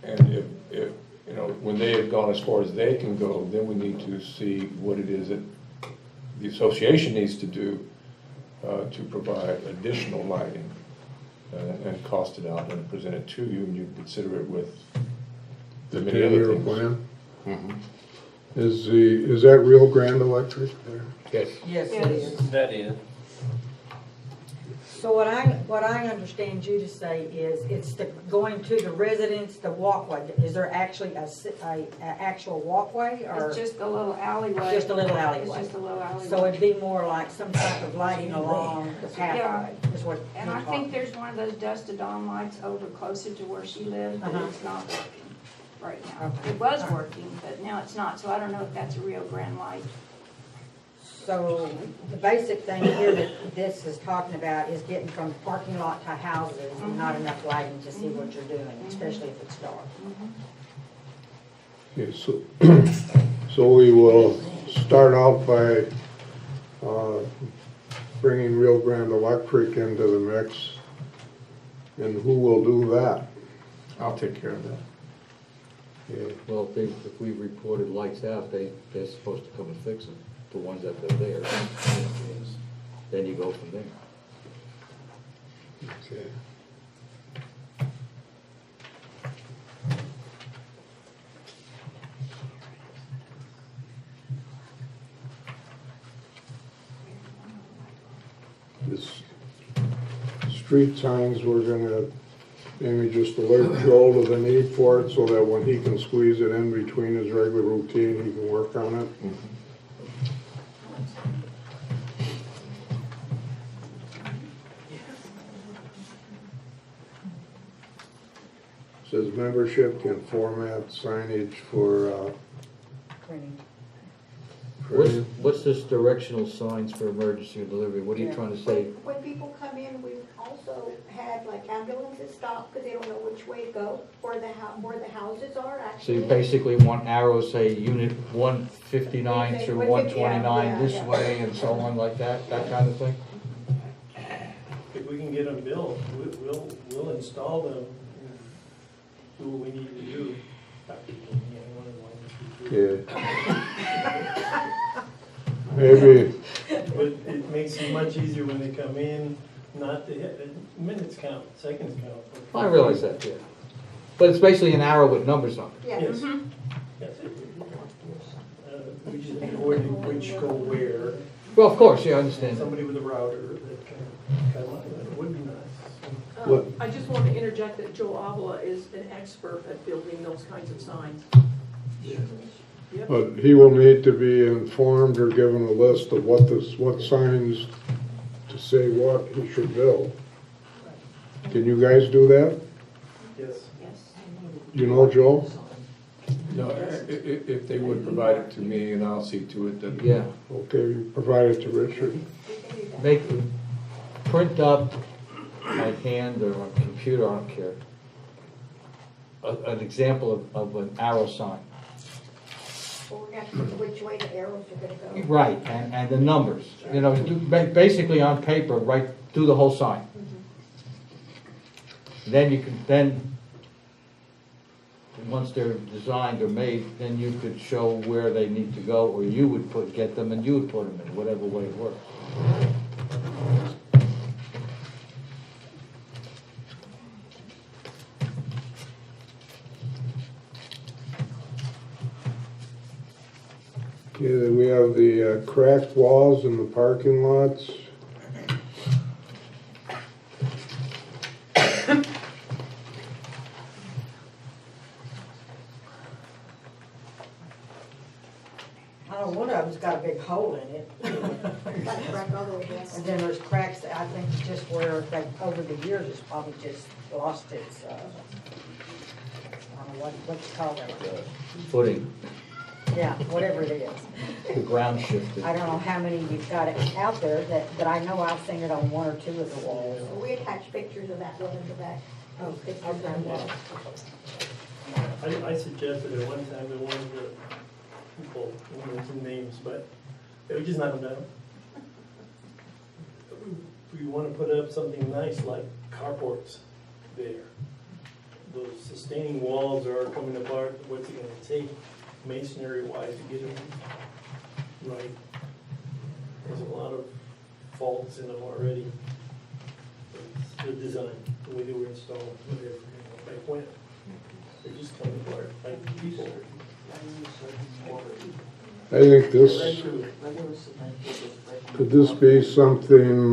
if you know, when they have gone as far as they can go, then we need to see what it is that the association needs to do to provide additional lighting and cost it out and present it to you, and you consider it with The many other 10-year things. plan? Mhm. Is that Rio Grande Electric there? Yes. Yes, it is. That is. So what I understand you to say is, it's going to the residents, the walkway. Is there actually a actual walkway, or? it's just a little alleyway. Just a little It's alleyway. just a little alleyway. So it'd be more like some type of lighting along the pathway, is what And you're I think talking. there's one of those dusted on lights over closer to where she lives, but Uh-huh. it's not working right now. Okay. It was working, but now it's not, so I don't know if that's a Rio Grande light. So the basic thing here that this is talking about is getting from parking lot to houses and not enough lighting to see what you're doing, especially if it's dark. Okay, so we will start out by bringing Rio Grande Electric into the mix. And who will do that? I'll take care of that. Okay. Well, if we reported lights out, they're supposed to come and fix them, the ones that are there. Then you go from there. Okay. This street signs, we're gonna maybe just alert Joel to the need for it so that when he can squeeze it in between his regular routine, he can work on it. Says membership can format signage for, What's this directional signs for emergency delivery? What are you trying to say? When people come in, we also had like ambulances stop because they don't know which way to go, where the houses are So actually. you basically want arrows, say, unit 159 through 129 this Yeah. way and so on like that kind of thing? If we can get them built, we'll install them, and do what we need to do. yeah. Maybe, But it makes it much easier when they come in, not to hit, minutes count, seconds count. I realize that, yeah. But it's basically an arrow with numbers on it. Yeah. Yes. Yes. We just need to coordinate which go where. Well, of course, yeah, I understand that. Somebody with a router that that would be nice. What- I just want to interject that Joe Avila is an expert at building those kinds of signs. but he will need to be informed or given a list of what signs to say what he should build. Can you guys do that? Yes. Yes. You know, Joe? No, if they would provide it to me, and I'll see to it that. Yeah. Okay, you provide it to Richard. Print up by hand or on computer, I don't care, an example of an arrow sign. Well, we're gonna have to put which way the arrows are gonna go. Right, and the numbers, you know, basically on paper, right, do the whole sign. Then you can, once they're designed or made, then you could show where they need to go, or you would get them and you would put them in, whatever way it works. Okay, then we have the cracked walls in the parking lots. I know one of them's got a big hole in it. Like crack all the way down. And then there's cracks that I think it's just where they, over the years, it's probably just lost its, I don't know what you call that. Footing, Yeah, whatever it is. the ground shifted. I don't know how many you've got it out there, but I know I've seen it on one or two of the walls. We attach pictures of that one in the back. Oh, Pictures okay. of the wall. I suggested at one time that one of the people, I won't mention names, but they were just not about it. We want to put up something nice like carports there. Those sustaining walls are coming apart. What's it gonna take masonry wise to get them right? There's a lot of faults in them already. It's the design, the way they were installed, whatever, like when, they're just coming apart, like people. I think this, could this be something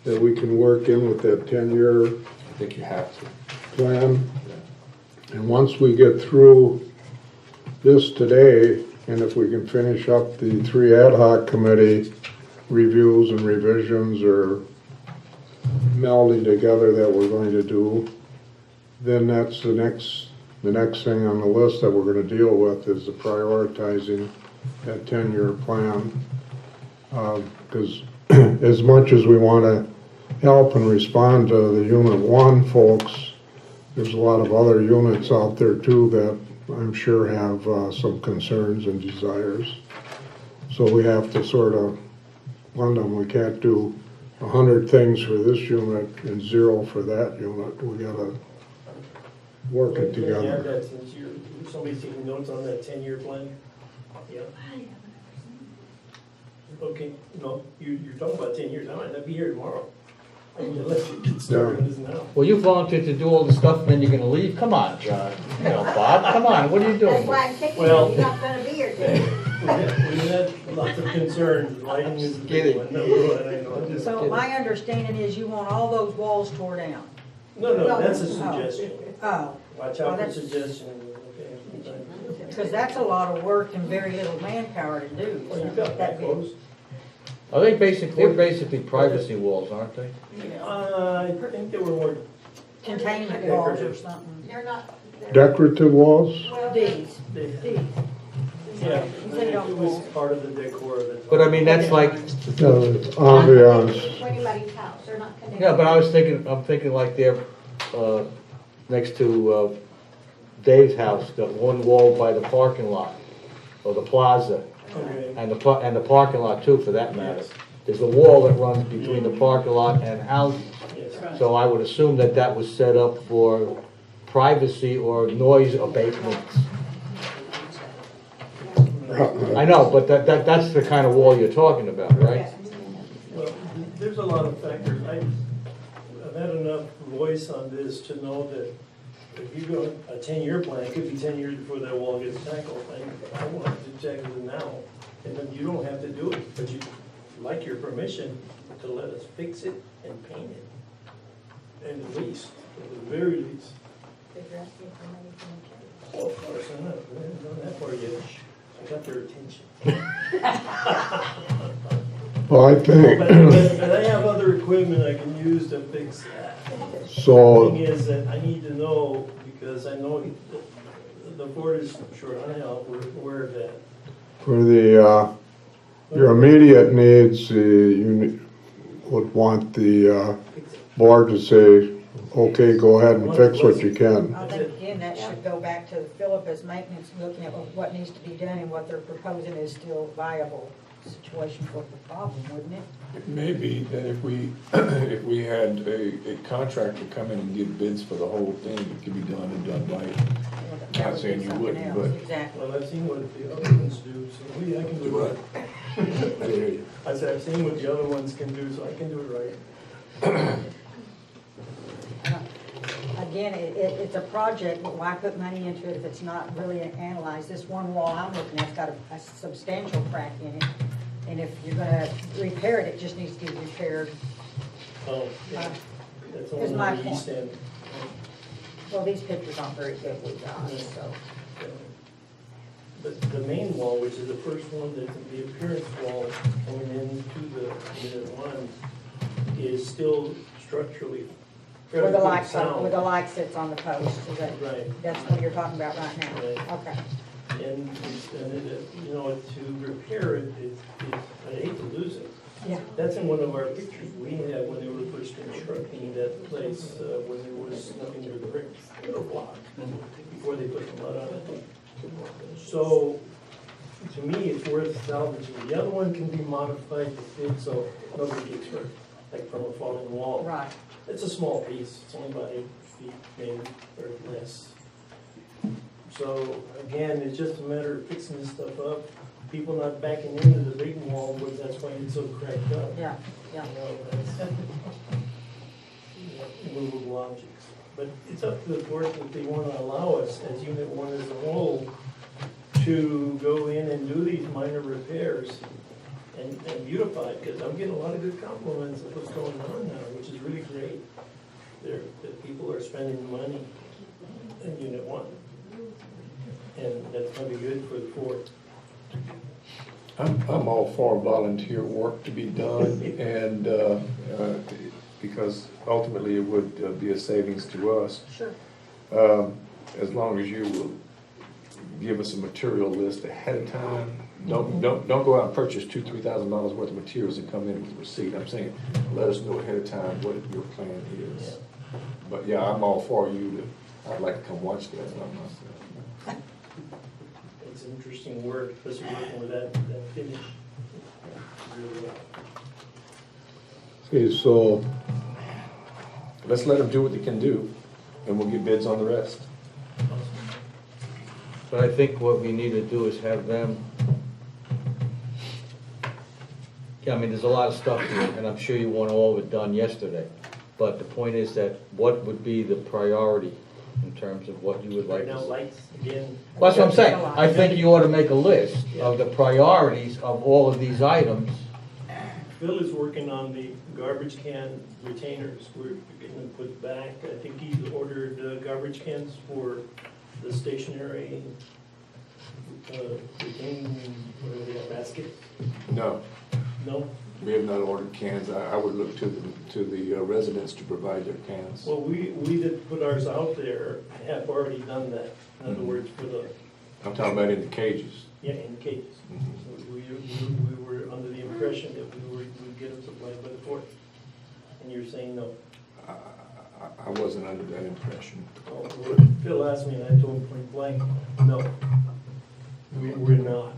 that we can work in with that 10-year I think you have to. plan? And once we get through this today, and if we can finish up the 3 ad hoc committee reviews and revisions or melding together that we're going to do, then that's the next thing on the list that we're going to deal with is the prioritizing that 10-year plan. Because as much as we want to help and respond to the Unit 1 folks, there's a lot of other units out there too that I'm sure have some concerns and desires. So we have to sort of fund them. We can't do 100 things for this unit and 0 for that unit. We gotta work it Can you add together. that since somebody's taking notes on that 10-year plan? Yeah. Okay, no, you're talking about 10 years, I might not be here tomorrow. I mean, unless you get started on this now. Well, you volunteered to do all the stuff and then you're gonna leave? Come on, John. You know, Bob, come on, what are you That's doing? why I'm taking Well- it, you're not gonna be here today. We had lots of concerns, lighting is a big one, number one, I know. So my understanding is you want all those walls tore down? No, that's a suggestion. Oh, Watch Well, out for that's- suggestions, okay? because that's a lot of work and very little manpower to do. Well, you've got That big. backflows. Are they they're basically privacy walls, aren't they? I think they were more, Containment walls or something. They're not, they're, Decorative walls? well, These, they, these. yeah, They don't it was fall. part of the decor of it. But I mean, that's like, Ambiance. to anybody's house, they're not connected. yeah, but I'm thinking like they're, next to, Dave's house, the one wall by the parking lot, or the plaza, Okay. and the parking lot too, for that matter. There's a wall that runs between the parking lot and houses. Yes. So I would assume that that was set up for privacy or noise abatement. I know, but that's the kind of wall you're talking about, right? Well, there's a lot of factors. I've had enough voice on this to know that if you go a 10-year plan, it could be 10 years before that wall gets tackled. I want to tackle it now, and then you don't have to do it, but you'd like your permission to let us fix it and paint it. And at least, at the very least. Well, of course, I'm not, we haven't done that far yet. I got their attention. Well, I But think, I have other equipment I can use to fix that. The so, thing is that I need to know, because I know the board is short on help, we're aware of that. for the, your immediate needs, you would want the board to say, okay, go ahead and fix what you can. I think again, that should go back to Philip as maintenance, looking at what needs to be done and what they're proposing is still viable situation for the problem, wouldn't it? It may be that if we, if we had a contractor come in and give bids for the whole thing, it could be done and done right. That Not would saying be you something wouldn't, else. but- Exactly. Well, I've seen what the other ones do, so maybe I can do it right. I hear you. I said, I've seen what the other ones can do, so I can do it right. again, it's a project, but why put money into it if it's not really analyzed? This one wall I'm looking at's got a substantial crack in it, and if you're gonna repair it, it just needs to be repaired. Oh, yeah. That's Is on my the east point. end. Well, these pictures aren't very good, we got, so. But the main wall, which is the first one, the appearance wall coming into the unit one, is still structurally fairly Where the good light, sound. where the light sits on the post, is that, Right. that's what you're talking about right now? Right. Okay. And you know, to repair it, I hate to lose it. Yeah. That's in one of our pictures we had when they were first constructing that place, when there was nothing but the brick block, before they put the mud on it. So, to me, it's worth salvaging. The other one can be modified to fit so nobody gets hurt, like from a falling wall. Right. It's a small piece, it's only about 8 feet maybe, or less. So, again, it's just a matter of fixing this stuff up, people not backing into the big wall, but that's why it's so cracked up. Yeah, yeah. You know, that's immovable objects. But it's up to the board if they want to allow us, as Unit 1 as a whole, to go in and do these minor repairs and beautify it, because I'm getting a lot of good compliments of what's going on now, which is really great. That people are spending money in Unit 1. And that's going to be good for the board. I'm all for volunteer work to be done, and, because ultimately it would be a savings to us. Sure. As long as you will give us a material list ahead of time. Don't go out and purchase $2,000-3,000 worth of materials and come in with a receipt. I'm saying, let us know ahead of time what your plan is. But yeah, I'm all for you I'd like to come watch that myself. It's interesting work, especially working with that finish. Really well. Okay, so, Let's let them do what they can do, and we'll get bids on the rest. But I think what we need to do is have them, yeah, I mean, there's a lot of stuff here, and I'm sure you want all of it done yesterday. But the point is that what would be the priority in terms of what you would like Right now, to see? lights, again. Well, that's what I'm saying. I think you ought to make a list of the priorities of all of these items. Phil is working on the garbage can retainers. We're getting them put back. I think he's ordered garbage cans for the stationary retaining, whatever they are, baskets. No, No? we have not ordered cans. I would look to the residents to provide their cans. Well, we that put ours out there have already done that. In other words, for the, I'm talking about in the cages. yeah, in cages. So we were under the impression that we would get them supplied by the port. And you're saying no. I wasn't under that impression. Oh, Phil asked me and I told him point blank, no. We're not.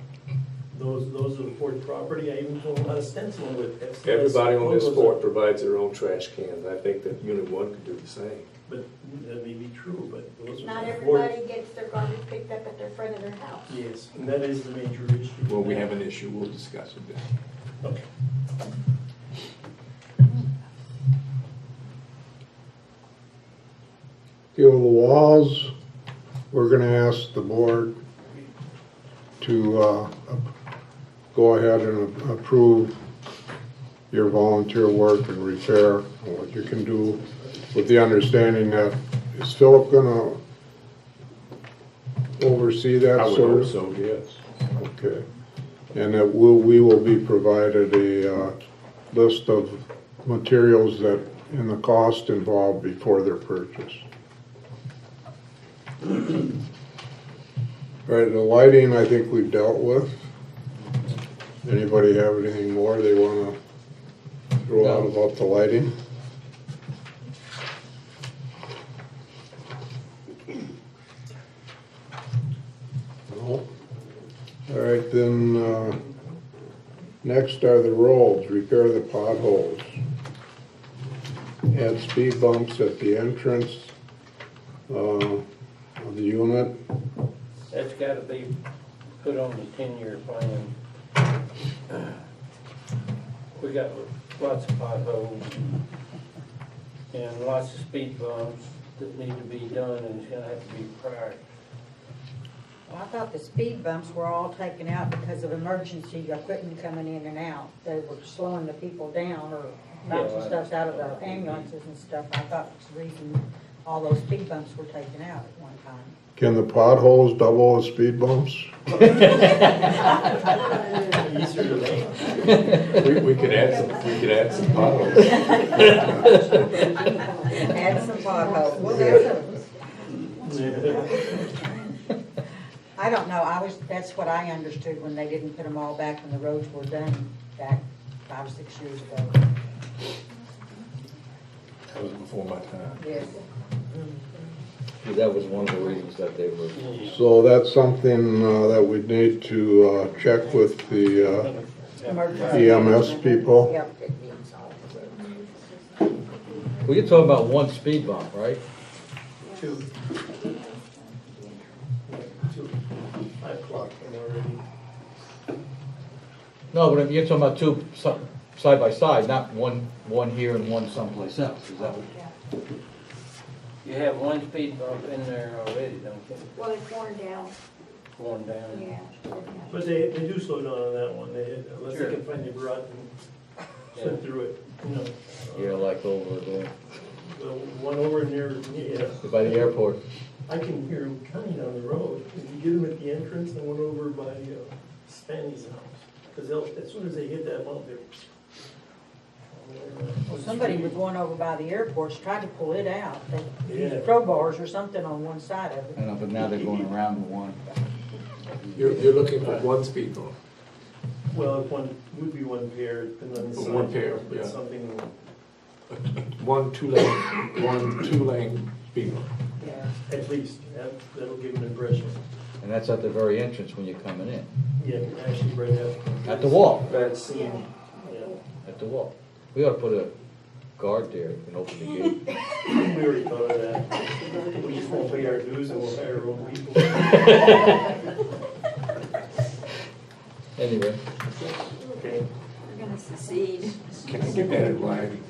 Those are the port property. I even told him not a stencil with. Everybody on this logos board provides their own trash cans. I think that Unit 1 could do the same. But that may be true, but those are. Not the port- everybody gets their garbage picked up at their front of their house. Yes, and that is the major issue. Well, we have an issue. We'll discuss it then. Okay. the walls, we're gonna ask the board to go ahead and approve your volunteer work and repair and what you can do, with the understanding that, is Philip gonna oversee that? I would sort hope of? so, yes. Okay. And that we will be provided a list of materials that, and the cost involved before their purchase. All right, the lighting, I think we've dealt with. Anybody have anything more they wanna throw out about the lighting? No? All right, then, next are the roads, repair the potholes. Add speed bumps at the entrance of the unit. That's gotta be put on the 10-year plan. We got lots of potholes and lots of speed bumps. that need to be done, and it's gonna have to be prior. Well, I thought the speed bumps were all taken out because of emergency equipment coming in and out. They were slowing the people down or bouncing stuff out of the ambulances and stuff. I thought that's the reason all those speed bumps were taken out at one time. Can the potholes double as speed bumps? We could add some potholes. Add some potholes. Well, there's I don't know, that's what I understood when they didn't put them all back when the roads were done back 5 or 6 years ago. That was before my time. Yes. That was one of the reasons that they were. So that's something that we need to check with the EMS people. Yep. Well, you're talking about one speed bump, right? 2. 5 o'clock, I'm already. No, but you're talking about two side by side, not one here and one someplace else. Is that what? You have one speed bump in there already, don't you? Well, it's worn down, Going down. yeah. But they do slow down on that one, unless Sure. they can find the rut and slip through it, you know. Yeah, like over there The one over near, yeah, by the airport. I can hear them coming down the road. If you get them at the entrance, and one over by Spanny's house. Because as soon as they hit that bump, they're. Well, somebody was going over by the airports, tried to pull it out. They Yeah. used crowbars or something on one side of I it. know, but now they're going around the one. You're looking at one speed bump. Well, one would be one pair, depending on the size. One pair, but yeah. Something, One two-lane speed bump. Yeah. at least, that'll give an impression. And that's at the very entrance when you're coming in. Yeah, actually, right after. At the wall. That scene, yeah. At the wall. We ought to put a guard there and open the gate. We already thought of that. We just won't pay our dues and we'll hire our own people. Anyway. Okay. We're gonna succeed. Can I get that in writing?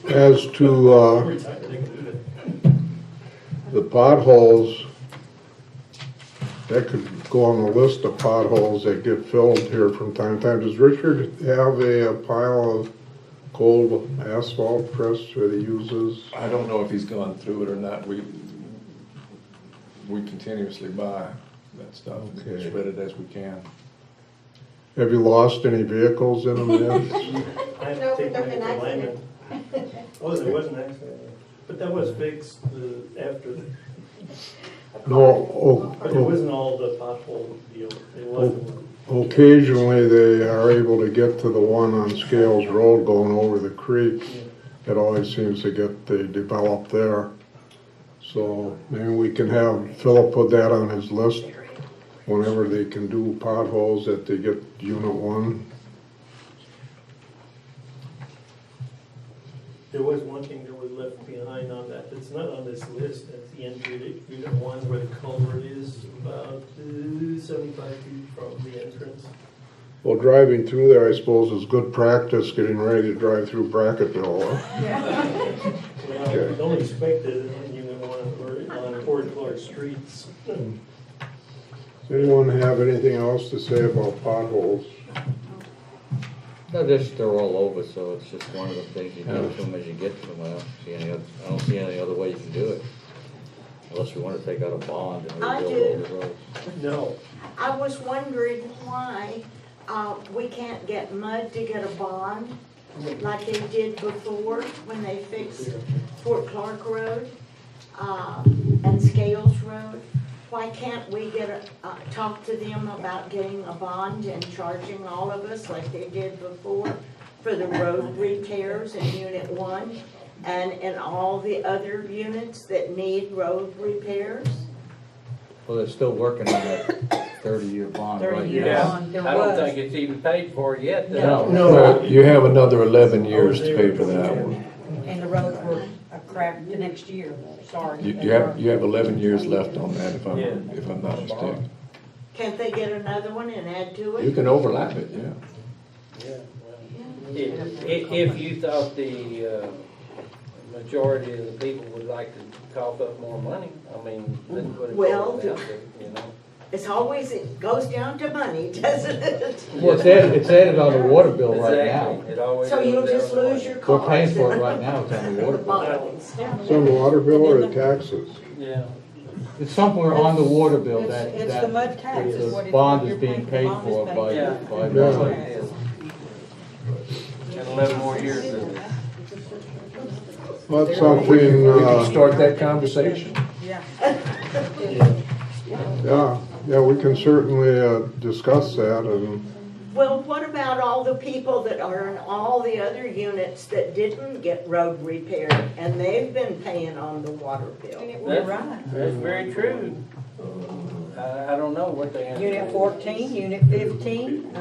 As to Retired, they can do that. the potholes, that could go on the list of potholes that get filled here from time to time. Does Richard have a pile of cold asphalt pressed that he uses? I don't know if he's gone through it or not. We continuously buy that stuff and Okay. spread it as we can. Have you lost any vehicles in them yet? I have No, to take but mine an to alignment. Oh, there was an accident, but that was fixed after the. No, But it wasn't all the pothole deal. It wasn't. occasionally they are able to get to the one on Scales Road going over the creek. It always seems to get developed there. So maybe we can have Philip put that on his list whenever they can do potholes that they get Unit 1. There was one thing that was left behind on that, it's not on this list, that's the entry to Unit 1 where the culvert is about 75 feet from the entrance. Well, driving through there, I suppose, is good practice getting ready to drive through Bracketville. Huh? Well, don't expect it on Unit 1 or on Fort Clark streets. Does anyone have anything else to say about potholes? No, they're all over, so it's just one of the things you do to them as you get to them. I don't see any other way you can do it. Unless we want to take out a bond and I rebuild all do. the roads. No, I was wondering why we can't get MUD to get a bond like they did before when they fixed Fort Clark Road and Scales Road. Why can't we talk to them about getting a bond and charging all of us like they did before for the road repairs in Unit 1 and in all the other units that need road repairs? Well, they're still working on that 30-year bond right 30-year now. bond. I There don't was. think it's even paid for yet. No. Well, you have another 11 years to pay for that one. And the roads were a crap the next year, sorry. You have 11 years left on that if I'm not mistaken. Can't they get another one and add to You it? can overlap it, yeah. Yeah, Yeah. If you thought the majority of the people would like to cough up more money, I mean, let's put it Well, down there, you know? It's always, it goes down to money, doesn't it? Well, it's added on the water bill right now. Exactly. It always So you'll goes down just the lose way. your cars. We're paying for it right now, it's on the water bill. Bottles. It's on the water bill or the taxes? Yeah. It's somewhere on the water bill It's- that, it's the mud tax is what the it- bond what is you're being paying. paid The bond for is by, paid. Yeah. by. That's what it is. And 11 more years of it. That's We something, can start that conversation. Yeah. yeah, we can certainly discuss that and, Well, what about all the people that are in all the other units that didn't get road repaired and they've been paying on the water bill? You're right. That's very true. I don't know what they have. Unit 14, Unit 15,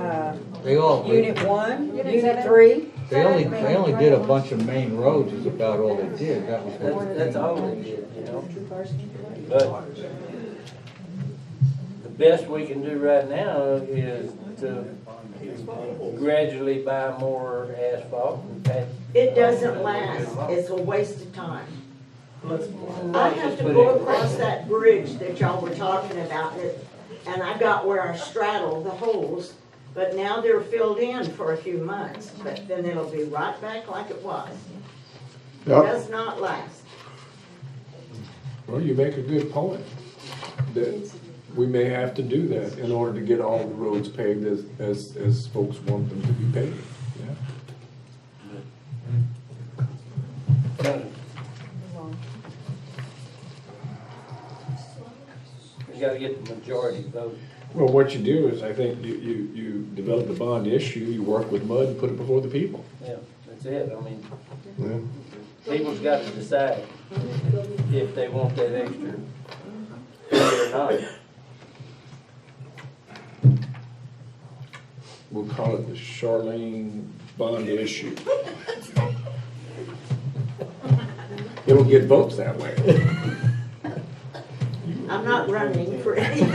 They all, Unit 1, Unit 3. they only did a bunch of main roads is about all they did, that was. That's all they did, you know? But the best we can do right now is to gradually buy more asphalt and patch. It doesn't last. It's a waste of time. I have to Put go it- across that bridge that y'all were talking about, and I got where I straddle the holes, but now they're filled in for a few months, but then it'll be right back like it was. It yep, does not last. Well, you make a good point, that we may have to do that in order to get all the roads paved as folks want them to be paved, yeah. You gotta get the majority vote. Well, what you do is, I think you develop the bond issue, you work with MUD and put it before the people. Yeah, that's it. I mean, yeah. people's got to decide if they want that extra fee or not. We'll call it the Charlene bond issue. It'll get votes that way. I'm not running for anything.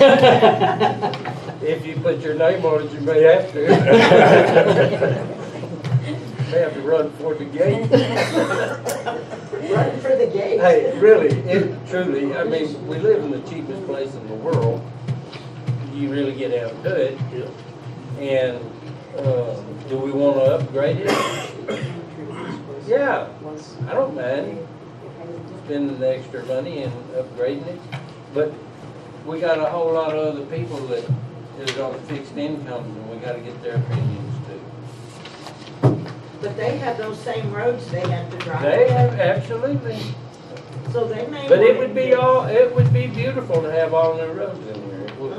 If you put your name on it, you may have to. May have to run for the gate. Run for the gate. Hey, really, truly, I mean, we live in the cheapest place in the world. You really get out and do it. And, do we want to upgrade it? Yeah, I don't mind spending the extra money and upgrading it. But we got a whole lot of other people that is on fixed incomes, and we gotta get their opinions too. But they have those same roads they have to drive. They have, absolutely. So they may. But it want would be all, it would be beautiful to have all new roads in here. It would.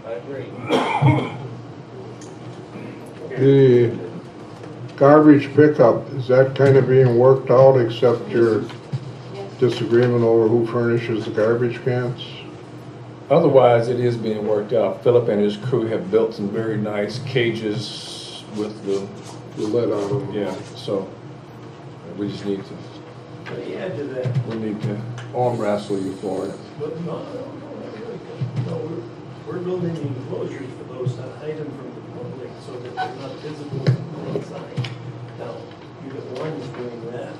I agree. The garbage pickup, is that kind of being worked out except your disagreement over who furnishes the garbage cans? Otherwise, it is being worked out. Philip and his crew have built some very nice cages with The lid on them? yeah, so we just need to, Let me add to that. we need to arm wrestle you for it. But no, we're building enclosures for those that hide them from the public so that they're not visible from inside. Now, Unit 1 is doing that,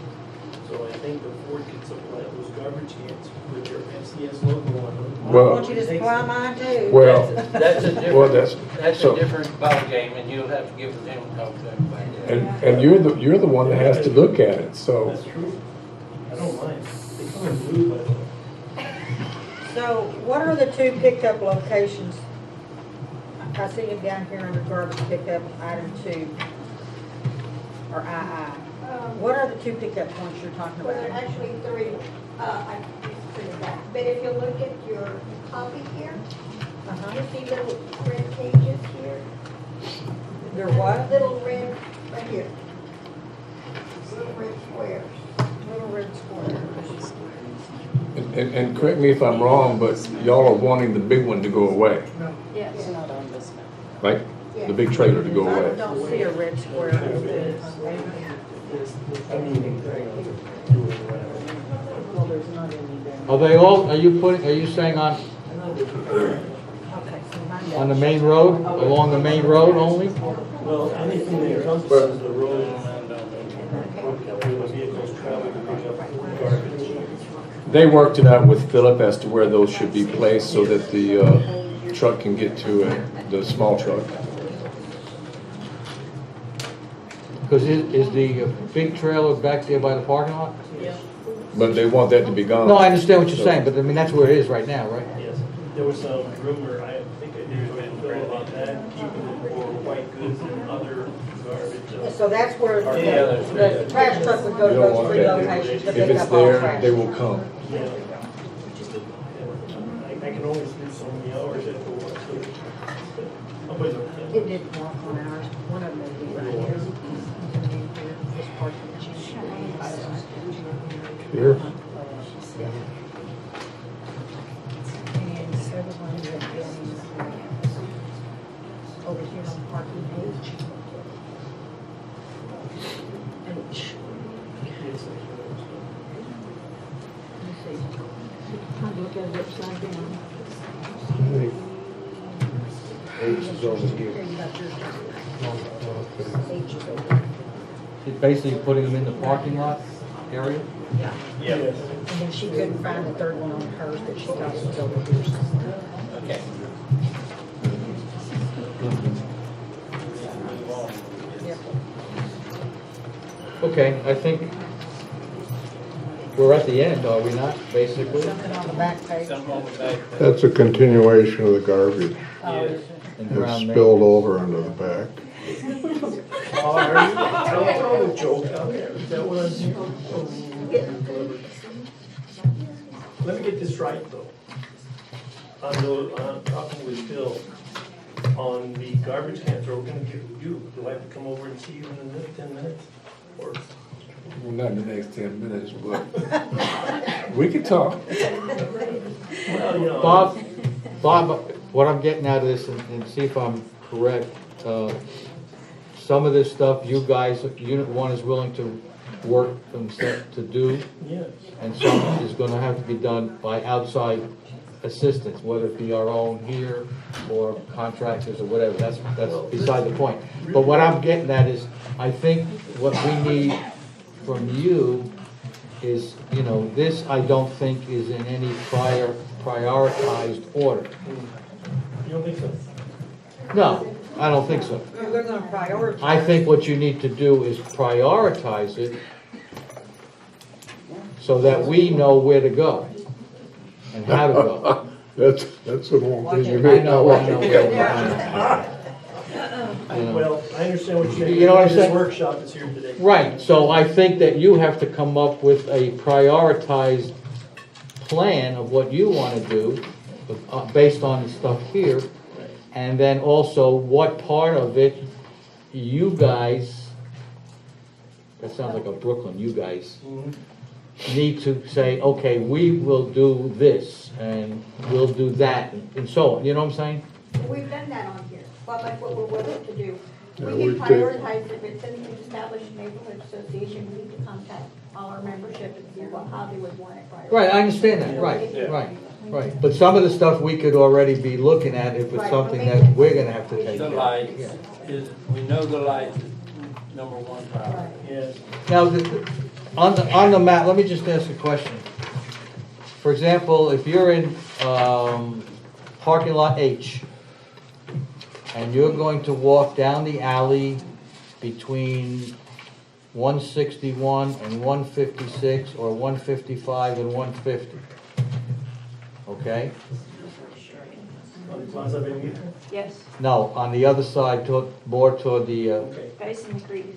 so I think the Ford can supply those garbage cans with your FCS logo on them. I Well- want you to supply mine too. Well, That's a well, different, that's so- a different ballgame, and you'll have to give them talk to them about that. and you're the one that has to look at it, so. That's true. I don't mind. They come in blue, by the way. So what are the two pickup locations? I see it down here under garbage pickup, item 2, or II. What are the two pickup points you're talking Well, there are about? actually 3, I printed that, but if you look at your copy here, Uh-huh. you see little red cages here? They're what? Little red, right here. Little red squares. Little red squares. And correct me if I'm wrong, but y'all are wanting the big one to go away, Yeah, it's not on this map. right? The big trailer to go I away. don't see a red square. Well, there's not any there. Are they all, are you saying on, Okay, so mine On the main road, along the main road only? Well, anything that encompasses the road, where the vehicles travel to pick up garbage. They worked it out with Philip as to where those should be placed so that the truck can get to it, the small truck. Because is the big trailer back there by the parking lot? But they want that to be gone. No, I understand what you're saying, but I mean, that's where it is right now, right? Yes, there was some rumor, I think I did with Phil about that, keeping it for white goods and other garbage. So that's where Yeah, the trash truck would go You to don't those want three that. locations to If pick it's up all there, trash. they will come. Yeah. I can only spend so many hours at the work, so. I'll put it. It did walk on ours, one of them would be right here. This part of the Here, and several hundred buildings over here on parking H. H. Let me see. I'm looking at it upside down. I think H is over here. Here, you got yours. Okay. H is over there. You're basically putting them in the parking lot area? Yeah. Yes. And then she couldn't find the third one on hers, but she thought it was over here. Okay. Yep. Okay, I think we're at the end, are we not, basically? Something on the back page. Something on the back. That's a continuation of the garbage. Oh, is it? And It's ground spilled maintenance. over into the back. Oh, are you, I don't know, joke out there, is that what I'm hearing? Let me get this right, though. I'm talking with Phil on the garbage cans, we're gonna give you, do I have to come over and see you in the next 10 minutes? Or, Well, not in the next 10 minutes, but we can talk. well, you know. Bob, what I'm getting at of this, and see if I'm correct, some of this stuff, you guys, Unit 1 is willing to work to do, Yes. and some is gonna have to be done by outside assistance, whether it be our own here, or contractors, or whatever, that's beside the point. But what I'm getting at is, I think what we need from you is, you know, this I don't think is in any prioritized order. You don't think so? No, I don't think so. They're gonna prioritize. I think what you need to do is prioritize it so that we know where to go and how to go. That's the one thing you I may know, not I know. want to You know. Well, I understand what you're saying. You know what I'm This saying? workshop is here today. Right, so I think that you have to come up with a prioritized plan of what you want to do, based on the stuff here, and then also what part of it you guys, that sounds like a Brooklyn, you guys, need to say, okay, we will do this, and we'll do that, and so on, you know what I'm saying? We've done that on here, well, like what we're willing to do. Yeah, We we can did. prioritize if it's an established neighborhood association, we need to contact all our membership and see how they would want it prioritized. Right, I understand that, right. But some of the stuff we could already be looking at if it's Right, something but that we're gonna have to take The care of. lights Yeah. is, we know the lights is number one priority. Yes. Now, on the map, let me just ask a question. For example, if you're in, parking lot H, and you're going to walk down the alley between 161 and 156, or 155 and 150, okay? On Plaza Avenida? Yes, No, on the other side, more toward the, Okay. facing the creek.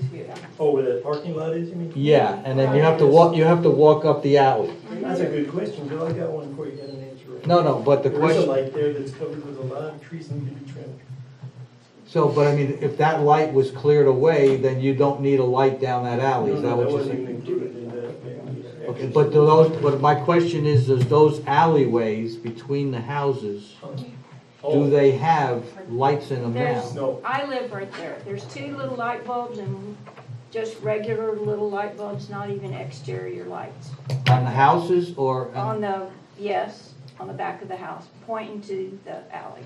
Oh, where that parking lot is, you mean? yeah, and then you have to walk up the alley. That's a good question, Bill, I got one for you, got an answer. right No, but the There is a question, light there that's covered with a lot of trees that need to be trimmed. so, but I mean, if that light was cleared away, then you don't need a light down that alley, is that what you're wasn't saying? included in that. Okay, but do those, but my question is those alleyways between the houses, do they have lights in them now? There's, No. I live right there. There's 2 little light bulbs and just regular little light bulbs, not even exterior lights. On the houses or? On the, yes, on the back of the house, pointing to the alley.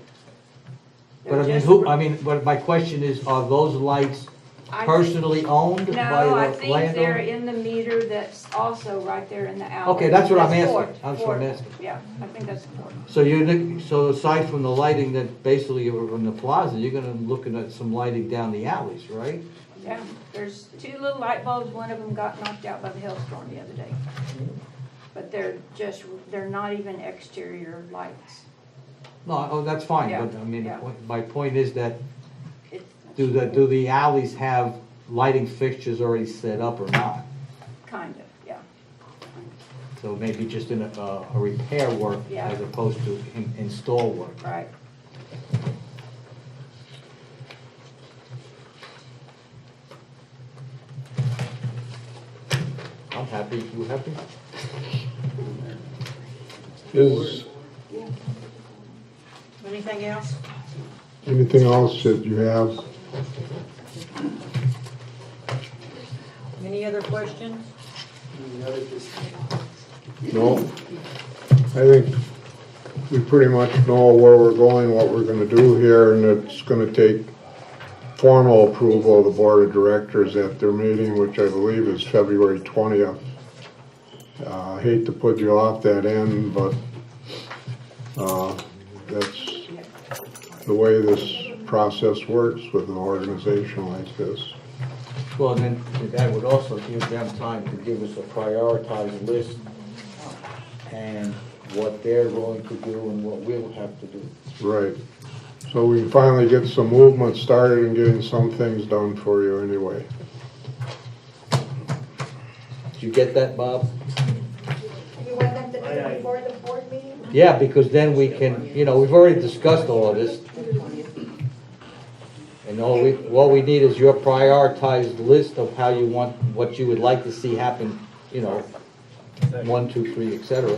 But I mean, They're just- but my question is, are those lights I think- personally owned No, by I the think they're landowner? in the meter that's also right there in the alley. Okay, that's what I'm asking. Ford, That's what I'm Ford. asking. Yeah, I think that's Ford. So aside from the lighting that basically are in the plaza, you're gonna looking at some lighting down the alleys, right? Yeah, there's 2 little light bulbs, one of them got knocked out by the hailstorm the other day. But they're not even exterior lights. No, oh, that's fine, Yeah, but I mean, yeah. my point is that, It- do the alleys have lighting fixtures already set up or not? Kind of, yeah. So maybe just in a repair work Yeah. as opposed to install work. Right. I'm happy, you happy? Is Anything else? anything else that you have? Any other questions? No? I think we pretty much know where we're going, what we're gonna do here, and it's gonna take formal approval of the board of directors at their meeting, which I believe is February 20th. I hate to put you off that end, but that's the way this process works with an organization like this. Well, then that would also give them time to give us a prioritized list and what they're going to do and what we'll have to do. Right. So we can finally get some movement started and getting some things done for you anyway. Did you get that, Bob? You want them to do it before the board meeting? Yeah, because then we can, we've already discussed all of this. And all we need is your prioritized list of how you want, what you would like to see happen, 1, 2, 3, et cetera.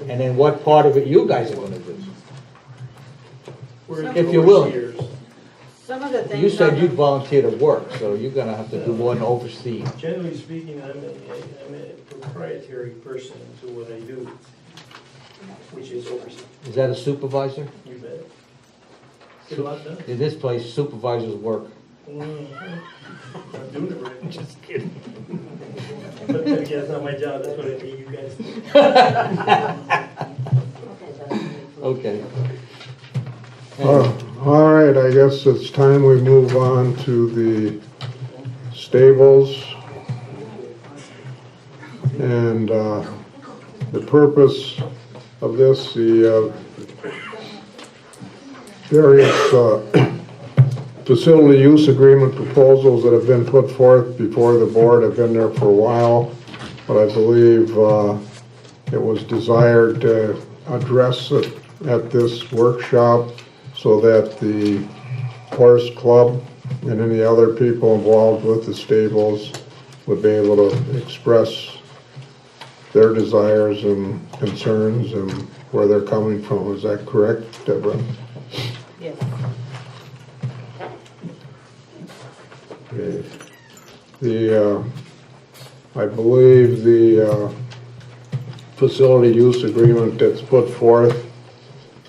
And then what part of it you guys are gonna do. If you're willing. Some of the things. You said on you'd the- volunteer to work, so you're gonna have to do more than oversee. Generally speaking, I'm a proprietary person to what I do, which is oversee. Is that a supervisor? You bet. Get a lot done. In this place, supervisors work. I'm doing it right. Just kidding. But then again, it's not my job, that's what I pay you guys. Okay. All right, I guess it's time we move on to the stables. And the purpose of this, the various facility use agreement proposals that have been put forth before the board have been there for a while, but I believe it was desired to address it at this workshop so that the horse club and any other people involved with the stables would be able to express their desires and concerns and where they're coming from. Is that correct, Deborah? Yes. Okay. I believe the facility use agreement that's put forth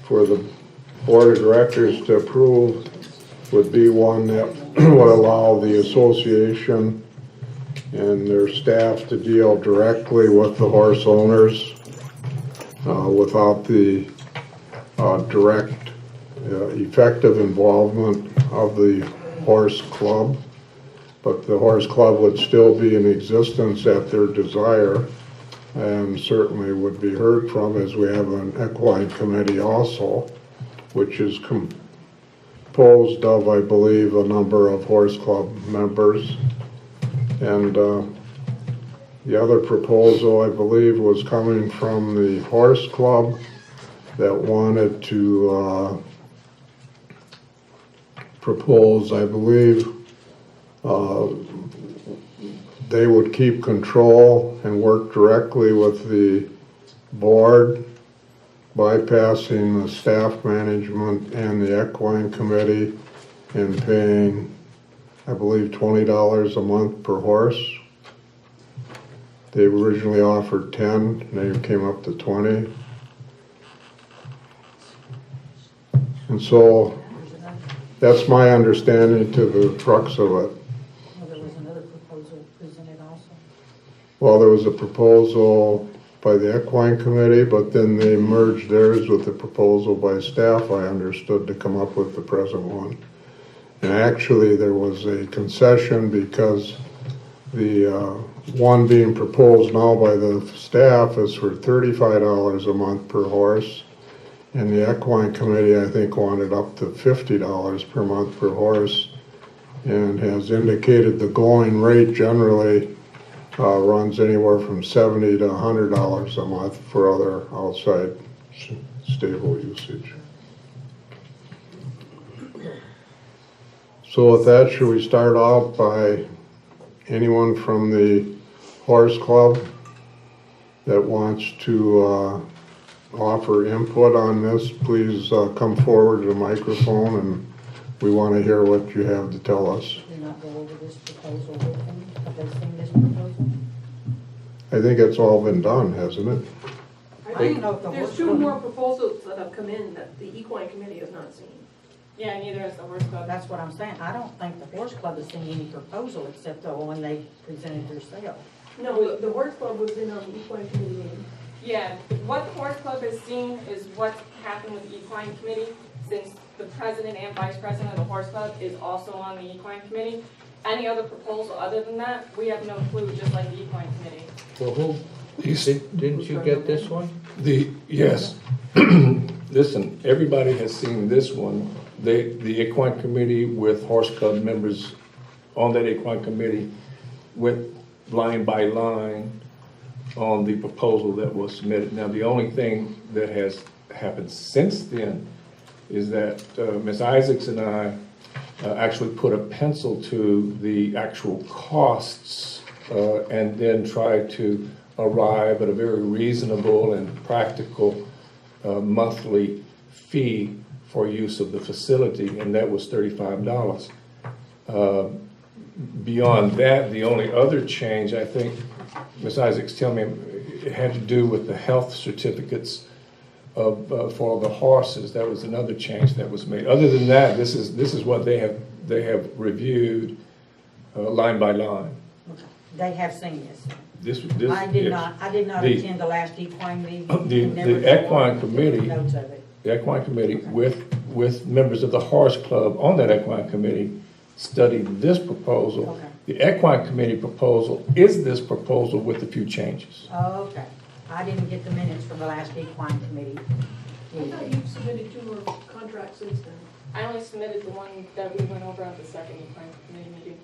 for the board of directors to approve would be one that would allow the association and their staff to deal directly with the horse owners without the direct effective involvement of the horse club. But the horse club would still be in existence at their desire and certainly would be heard from, as we have an equine committee also, which is composed of, I believe, a number of horse club members. And the other proposal, I believe, was coming from the horse club that wanted to propose, I believe, they would keep control and work directly with the board, bypassing the staff management and the equine committee and paying, I believe, $20 a month per horse. They originally offered 10, and they came up to 20. And so That's my understanding to the crux of it. Well, there was another proposal presented also. Well, there was a proposal by the Equine Committee, but then they merged theirs with the proposal by staff, I understood, to come up with the present one. And actually, there was a concession because the one being proposed now by the staff is for $35 a month per horse. And the Equine Committee, I think, wanted up to $50 per month per horse, and has indicated the going rate generally runs anywhere from $70 to $100 a month for other outside stable usage. So with that, should we start out by anyone from the horse club that wants to offer input on this? Please come forward to the microphone, and we want to hear what you have to tell us. Did not go over this proposal with them? Have they seen this proposal? I think it's all been done, hasn't it? I didn't know if the There's horse two club- more proposals that have come in that the equine committee has not seen. Yeah, neither has the horse club. That's what I'm saying. I don't think the horse club has seen any proposal except the one they presented themselves. No, the horse club was in on the equine committee meeting. Yeah, what the horse club has seen is what's happened with the equine committee, since the president and vice president of the horse club is also on the equine committee. Any other proposal other than that, we have no clue, just like the equine committee. Well, who, didn't you get this one? Yes. Listen, everybody has seen this one. The Equine Committee with Horse Club members on that Equine Committee went line by line on the proposal that was submitted. Now, the only thing that has happened since then is that Ms. Isaacs and I actually put a pencil to the actual costs and then tried to arrive at a very reasonable and practical monthly fee for use of the facility, and that was $35. Beyond that, the only other change, I think, Ms. Isaacs tell me, it had to do with the health certificates for the horses. That was another change that was made. Other than that, this is what they have reviewed line by line. They have seen this. I did yes. not The- attend the last equine meeting. The Equine Committee, Notes of it. the Equine Committee with members of the Horse Club on that Equine Committee studied this proposal. Okay. The Equine Committee proposal is this proposal with a few changes. Oh, okay. I didn't get the minutes from the last equine committee. I thought you submitted two more contracts since then. I only submitted the one that we went over at the second equine committee meeting,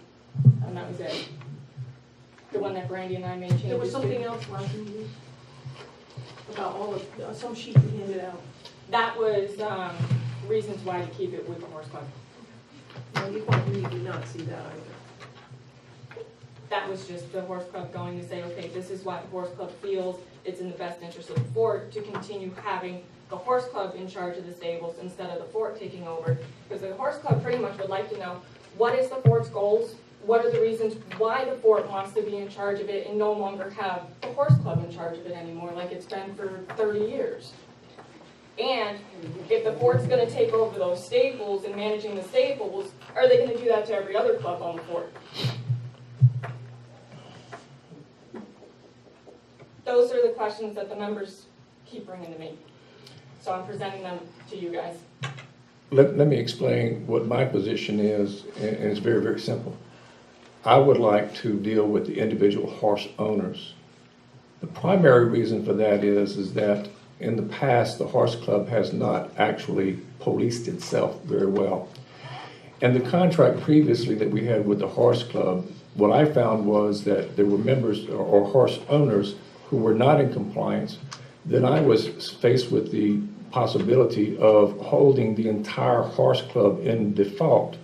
and that was it. The one that Brandy and I made changes to. There was something else last meeting about all of, some sheet you handed out. That was, reasons why to keep it with the horse club. No, the equine committee did not see that either. That was just the horse club going to say, okay, this is what the horse club feels, it's in the best interest of the fort to continue having the horse club in charge of the stables instead of the fort taking over. Because the horse club pretty much would like to know, what is the fort's goals? What are the reasons why the fort wants to be in charge of it and no longer have the horse club in charge of it anymore, like it's been for 30 years? And if the fort's gonna take over those stables and managing the stables, are they gonna do that to every other club on the fort? Those are the questions that the members keep bringing to me. So I'm presenting them to you guys. Let me explain what my position is, and it's very, very simple. I would like to deal with the individual horse owners. The primary reason for that is that in the past, the horse club has not actually policed itself very well. And the contract previously that we had with the horse club, what I found was that there were members or horse owners who were not in compliance. Then I was faced with the possibility of holding the entire horse club in default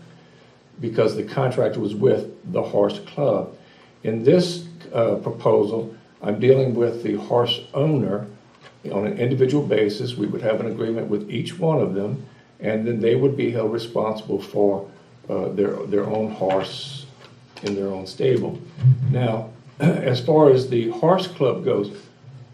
because the contract was with the horse club. In this proposal, I'm dealing with the horse owner on an individual basis. We would have an agreement with each one of them, and then they would be held responsible for their own horse in their own stable. Now, as far as the horse club goes,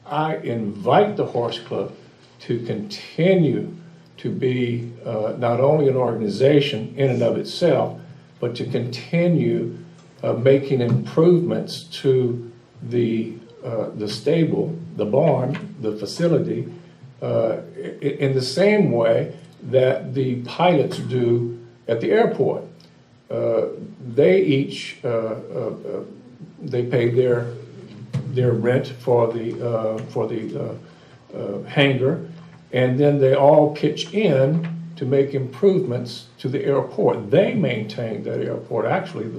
I invite the horse club to continue to be not only an organization in and of itself, but to continue making improvements to the stable, the barn, the facility, in the same way that the pilots do at the airport. They each they pay their rent for the hangar, and then they all pitch in to make improvements to the airport. They maintain that airport. Actually,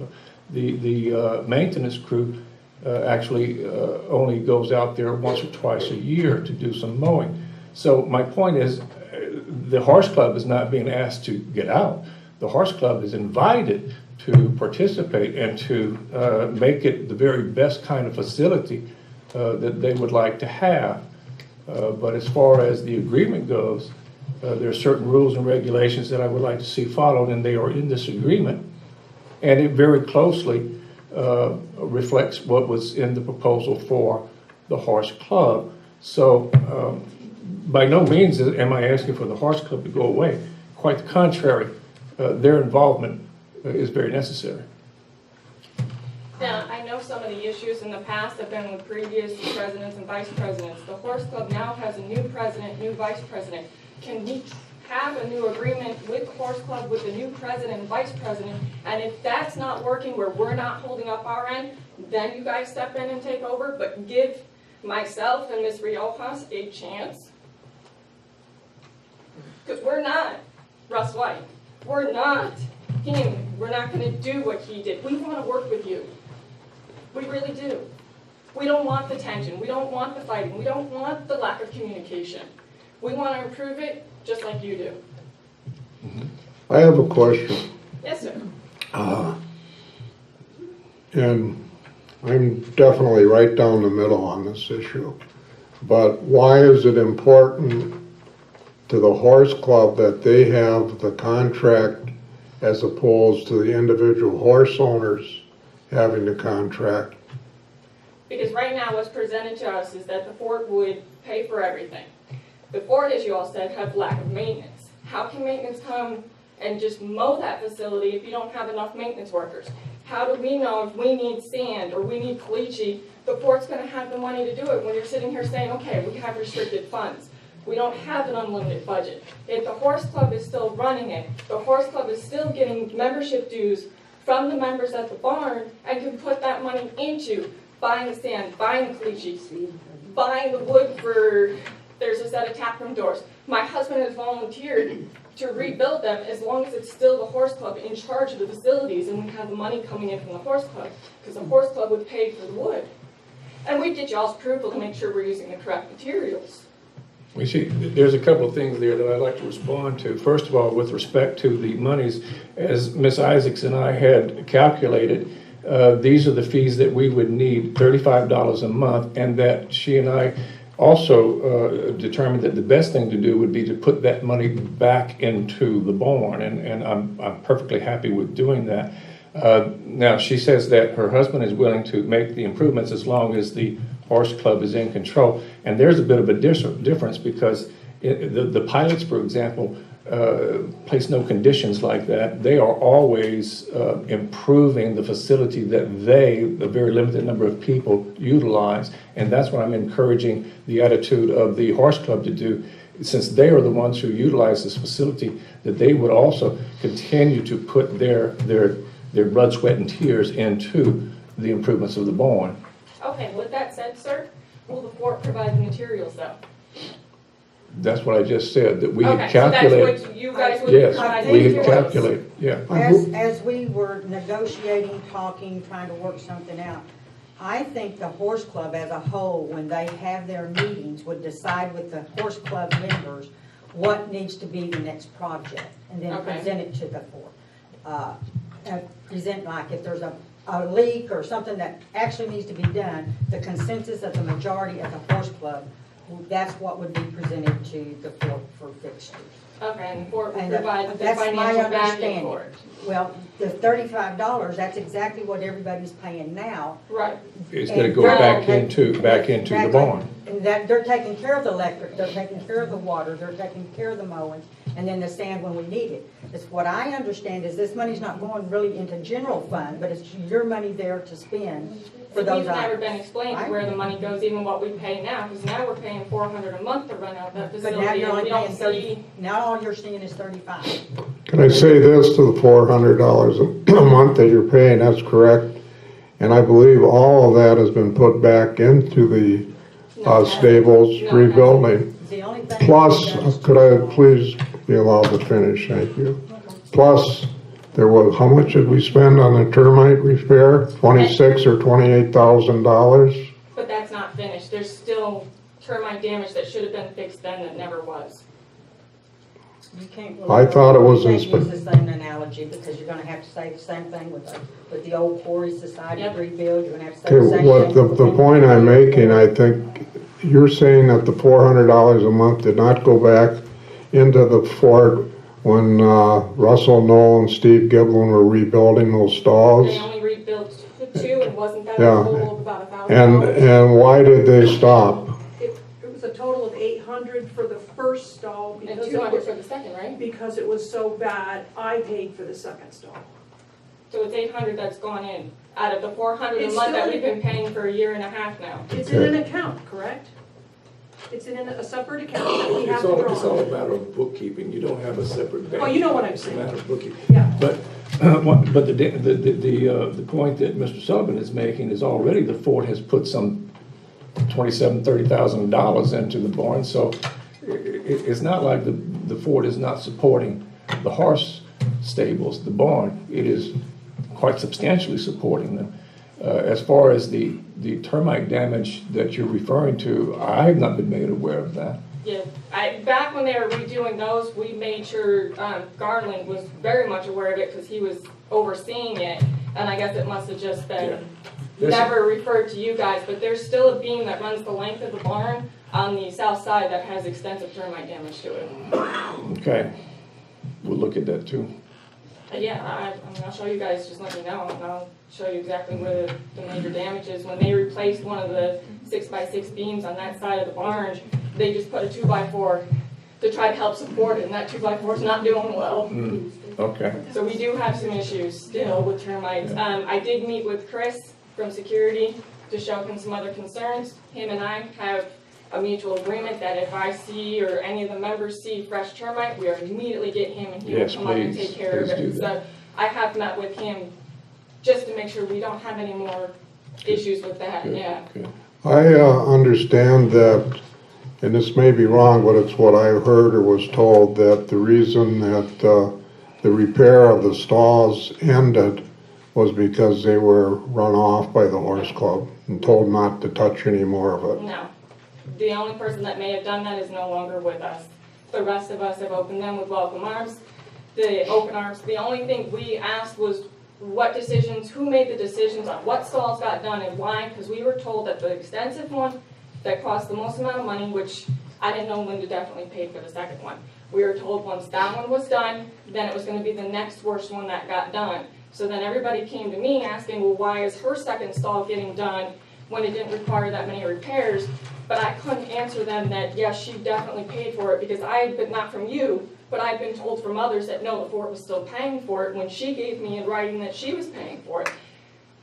the maintenance crew actually only goes out there once or twice a year to do some mowing. So my point is, the Horse Club is not being asked to get out. The Horse Club is invited to participate and to make it the very best kind of facility that they would like to have. But as far as the agreement goes, there are certain rules and regulations that I would like to see followed, and they are in this agreement. And it very closely reflects what was in the proposal for the Horse Club. So by no means am I asking for the Horse Club to go away. Quite the contrary, their involvement is very necessary. Now, I know some of the issues in the past have been with previous presidents and vice presidents. The Horse Club now has a new president, new vice president. Can we have a new agreement with the Horse Club, with the new president and vice president? And if that's not working, where we're not holding up our end, then you guys step in and take over, but give myself and Ms. Riojas a chance. Because we're not Russ White. We're not him. We're not going to do what he did. We want to work with you. We really do. We don't want the tension. We don't want the fighting. We don't want the lack of communication. We want to improve it just like you do. I have a question. Yes, sir. And I'm definitely right down the middle on this issue. But why is it important to the Horse Club that they have the contract as opposed to the individual horse owners having the contract? Because right now what's presented to us is that the fort would pay for everything. The fort, as you all said, have lack of maintenance. How can maintenance come and just mow that facility if you don't have enough maintenance workers? How do we know if we need sand or we need caliche, the fort's going to have the money to do it when you're sitting here saying, okay, we have restricted funds. We don't have an unlimited budget. If the Horse Club is still running it, the Horse Club is still getting membership dues from the members at the barn and can put that money into buying the sand, buying the caliche, buying the wood for, there's a set of tap room doors. My husband has volunteered to rebuild them as long as it's still the Horse Club in charge of the facilities and we have the money coming in from the Horse Club, because the Horse Club would pay for the wood. And we'd get y'all's approval to make sure we're using the correct materials. We see, there's a couple of things there that I'd like to respond to. First of all, with respect to the monies, as Ms. Isaacs and I had calculated, these are the fees that we would need, $35 a month, and that she and I also determined that the best thing to do would be to put that money back into the barn, and I'm perfectly happy with doing that. Now, she says that her husband is willing to make the improvements as long as the Horse Club is in control. And there's a bit of a difference because the pilots, for example, place no conditions like that. They are always improving the facility that they, the very limited number of people, utilize. And that's what I'm encouraging the attitude of the Horse Club to do. Since they are the ones who utilize this facility, that they would also continue to put their blood, sweat, and tears into the improvements of the barn. Okay, with that said, sir, will the fort provide the materials though? That's what I just said, that we had Okay, so calculated. that's what you guys would Yes, provide we had materials. calculated, yeah. As we were negotiating, talking, trying to work something out, I think the Horse Club as a whole, when they have their meetings, would decide with the Horse Club members what needs to be the next project, and then Okay. present it to the fort. Present, like, if there's a leak or something that actually needs to be done, the consensus of the majority of the Horse Club, that's what would be presented to the fort for fixtures. Okay, and the fort would And provide the that's my financial backing understanding. for it. Well, the $35, that's exactly what everybody's paying now. Right. It's gonna And go back into the barn. And that, they're taking care of the electric, they're taking care of the water, they're taking care of the mowing, and then the sand when we need it. It's what I understand is this money's not going really into general fund, but it's your money there to spend for But those we've never items. been explained where the money goes, even what we pay now, because now we're paying $400 a month to run out that But now facility, you're and only we paying don't 30, see. now all you're seeing is 35. Can I say this to the $400 a month that you're paying, that's correct. And I believe all of that has been put back into the stables No, rebuilding. The only thing. Plus, could I please be allowed to finish, thank you. Plus, there was, how much did we spend on the termite repair? $26,000 or $28,000? But that's not finished. There's still termite damage that should have been fixed then that never was. You can't. I thought it was You can't inspe- use the same analogy because you're gonna have to say the same thing with the old quarry society Yep. rebuild. You're gonna have to say the Okay, same what, thing. the with the point I'm making, I think, you're saying that the $400 a month did not go back into the fort when Russell Knoll and Steve Giblin were rebuilding those stalls? They only rebuilt two, and wasn't that a Yeah. total of about And, $1,000? and why did they stop? It was a total of 800 for the first stall And because 200 for the second, right? because it was so bad, I paid for the second stall. So it's 800 that's gone in, out of the 400 a It's month that still- we've been paying for a year and a half now. It's in an account, correct? It's in a separate account that we have It's all, to it's all draw. a matter of bookkeeping, you don't have a separate bank. Oh, you know what I'm It's a saying. matter of bookkeeping. Yeah. But, the point that Mr. Sullivan is making is already the fort has put some $27,000-$30,000 into the barn, so it's not like the fort is not supporting the horse stables, the barn. It is quite substantially supporting them. As far as the termite damage that you're referring to, I have not been made aware of that. Yeah, back when they were redoing those, we made sure Garland was very much aware of it because he was overseeing it. And I guess it must have just been There's- never referred to you guys, but there's still a beam that runs the length of the barn on the south side that has extensive termite damage to it. Okay, we'll look at that too. Yeah, I mean, I'll show you guys, just let me know, and I'll show you exactly where the major damage is. When they replaced one of the 6x6 beams on that side of the barn, they just put a 2x4 to try to help support it, and that 2x4 is not doing well. Okay. So we do have some issues still with termites. I did meet with Chris from security to show him some other concerns. Him and I have a mutual agreement that if I see or any of the members see fresh termite, we are immediately get him and he will Yes, come up and please. take care of Please do it. So that. I have met with him just to make sure we don't have any more issues with that, Good, yeah. good. I understand that, and this may be wrong, but it's what I heard or was told, that the reason that the repair of the stalls ended was because they were run off by the horse club and told not to touch any more of it. No. The only person that may have done that is no longer with us. The rest of us have opened them with welcome arms. The open arms, the only thing we asked was what decisions, who made the decisions on what stalls got done and why, because we were told that the extensive one that cost the most amount of money, which I didn't know Linda definitely paid for the second one. We were told once that one was done, then it was gonna be the next worst one that got done. So then everybody came to me asking, well, why is her second stall getting done when it didn't require that many repairs? But I couldn't answer them that, yes, she definitely paid for it, because I had been, not from you, but I'd been told from others that no, the fort was still paying for it when she gave me in writing that she was paying for it.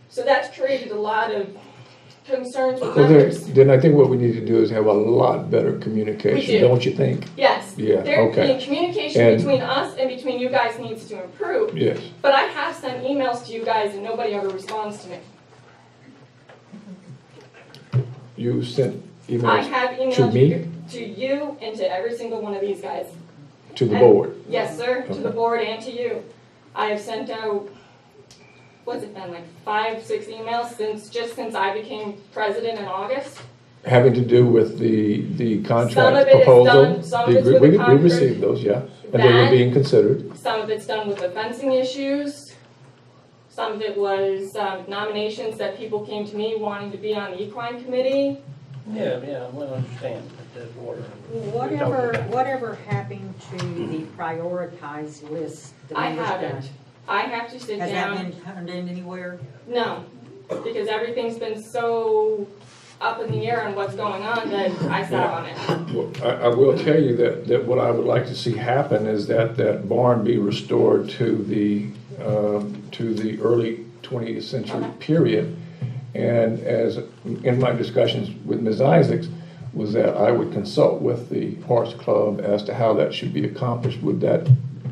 So that's created a lot of concerns with Well, members. then I think what we need to do is have a lot better communication, We do. don't you think? Yes. Yeah, okay. The communication And- between us and between you guys needs to improve. Yes. But I have sent emails to you guys and nobody ever responds to me. You sent I emails have to emailed me, to you and to every single one of these guys. to the And- board. Yes, sir, to the Okay. board and to you. I have sent out, what's it been, like 5, 6 emails since I became president in August. Having to do with the Some contract of it is proposal? done, some of it's with the We contract. received those, yeah, and they were That- being considered. Some of it's done with the fencing issues. Some of it was nominations that people came to me wanting to be on the equine committee. Yeah, we understand that water. Whatever happened to the prioritized list? the I members haven't. done? I have to sit Has that down. been turned in anywhere? No, because everything's been so up in the air on what's going on, that I sat on it. Well, I will tell you that what I would like to see happen is that barn be restored to the early 20th century period. And as in my discussions with Ms. Isaacs, was that I would consult with the Horse Club as to how that should be accomplished. Would that?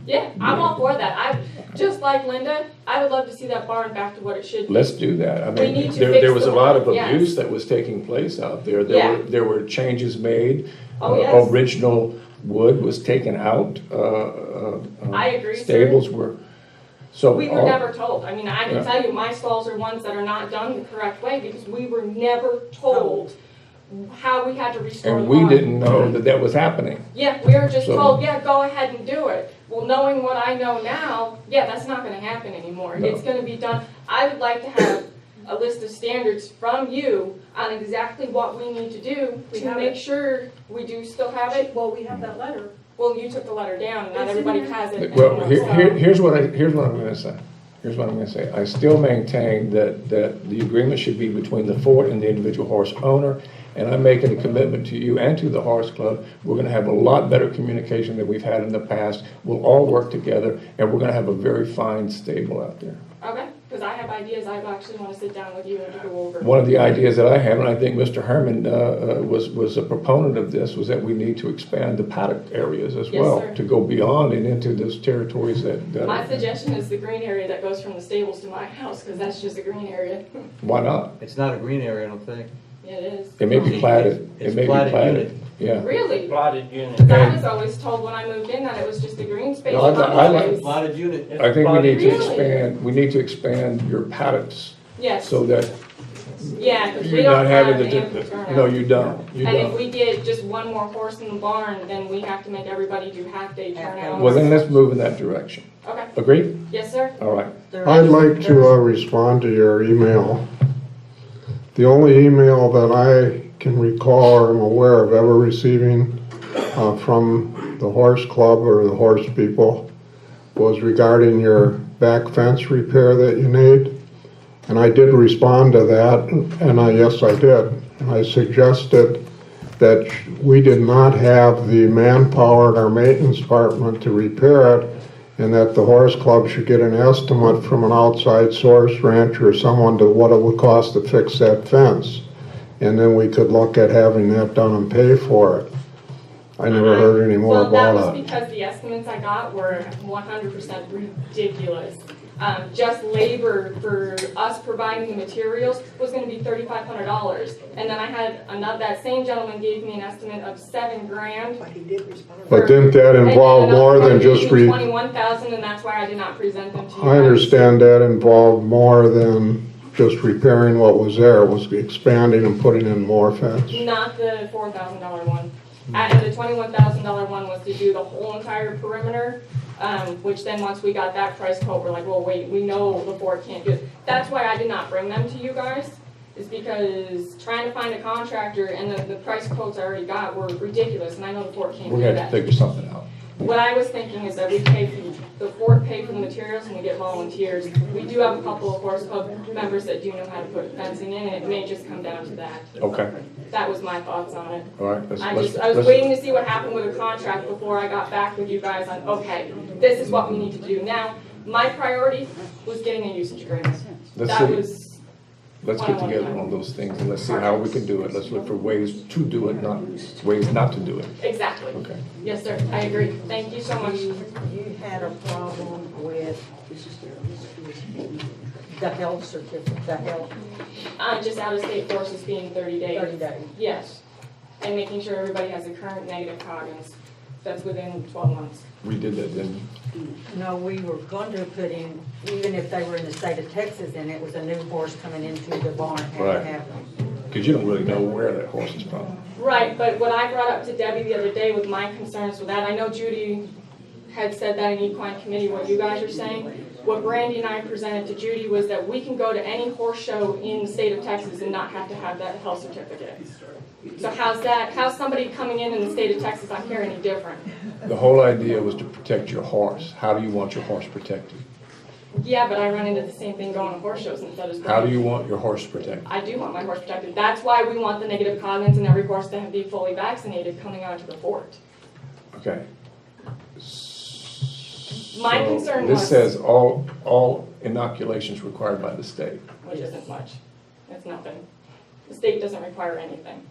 Yeah, I'm all for that. Just like Linda, I would love to see that barn back to what it should be. Let's do that. I We mean, need to there fix was the a lot of barn, yes. abuse that was taking place out there. Yeah. There were changes made. Oh, yes. Original wood was taken out. I agree, sir. Stables were, so. We were all- never told. I mean, I can Yeah. tell you, my stalls are ones that are not done the correct way because we were never told how we had to restore the And barn. we didn't know that was happening. Yeah, we were just So- told, yeah, go ahead and do it. Well, knowing what I know now, yeah, that's not gonna happen anymore. No. It's gonna be done. I would like to have a list of standards from you on exactly what we need to do We to have make it. sure we do still have it. Well, we have that letter. Well, you took the letter down, and not It's in everybody there. has it. Well, anymore, so- here's what I'm gonna say. Here's what I'm gonna say. I still maintain that the agreement should be between the fort and the individual horse owner. And I'm making a commitment to you and to the Horse Club. We're gonna have a lot better communication than we've had in the past. We'll all work together, and we're gonna have a very fine stable out there. Okay, because I have ideas I actually want to sit down with you and to go over. One of the ideas that I have, and I think Mr. Herman was a proponent of this, was that we need to expand the paddock areas as Yes, well, sir. to go beyond and into those territories that. My suggestion is the green area that goes from the stables to my house, because that's just a green area. Why not? It's not a green area, I don't think. Yeah, it is. It may be platted. It It's may be platted platted. unit. Yeah. Really? Plotted unit. Because I was always told when I moved in that it was just a green space. No, I like- Plotted unit. I think we need to Really? expand your paddocks Yes, so that yeah, because we you're don't not have having the to. ample turnout. No, you don't. You And if don't. we get just one more horse in the barn, then we have to make everybody do half-day turnout. Well, then let's move in that direction. Okay, Agreed? yes, sir? All right. I'd like to respond to your email. The only email that I can recall or am aware of ever receiving from the Horse Club or the horse people was regarding your back fence repair that you need. And I did respond to that, and yes, I did. And I suggested that we did not have the manpower in our maintenance department to repair it, and that the Horse Club should get an estimate from an outside source, rancher or someone, to what it would cost to fix that fence. And then we could look at having that done and pay for it. I never heard any more Well, that about was it. because the estimates I got were 100% ridiculous. Just labor for us providing the materials was gonna be $3,500. And then I had another, that same gentleman gave me an estimate of $7,000. But he did respond. But didn't that involve more than just 21,000, and that's why I did not present them to you. I understand that involved more than just repairing what was there. It was expanding and putting in more fence. Not the $4,000 one. And the $21,000 one was to do the whole entire perimeter, which then once we got that price quote, we're like, well, wait, we know the board can't do it. That's why I did not bring them to you guys, is because trying to find a contractor and the price quotes I already got were ridiculous, and I know the board can't We're do gonna have that. to figure something out. What I was thinking is that we pay for, the board pay for the materials and we get volunteers. We do have a couple of Horse Club members that do know how to put fencing in, and it may just come down to that. Okay. That was my thoughts on it. All right. I was waiting to see what happened with the contract before I got back with you guys on, okay, this is what we need to do. Now, my priority was getting a usage agreement. Let's That see. was, Let's get together on those things and let's see how we can do it. Let's look for ways to do it, not ways not to do it. exactly. Okay. Yes, sir, I agree. Thank you so much. You had a problem with the health certificate, the health, Just out-of-state horses being 30 days. 30 days. Yes, and making sure everybody has a current negative Coggins that's within 12 months. We did that, didn't we? No, we were going to put in, even if they were in the state of Texas, and it was a new horse coming into the barn, had to Right. have them. Because you don't really know where that horse is from. Right, but what I brought up to Debbie the other day with my concerns with that, I know Judy had said that in equine committee, what you guys are saying. What Brandy and I presented to Judy was that we can go to any horse show in the state of Texas and not have to have that health certificate. So how's somebody coming in the state of Texas on here any different? The whole idea was to protect your horse. How do you want your horse protected? Yeah, but I run into the same thing going to horse shows instead of. How do you want your horse protected? I do want my horse protected. That's why we want the negative cognizance and every horse to be fully vaccinated coming onto the fort. Okay. My So concern This was- says all inoculations required by the state. Which isn't much. It's nothing. The state doesn't require anything,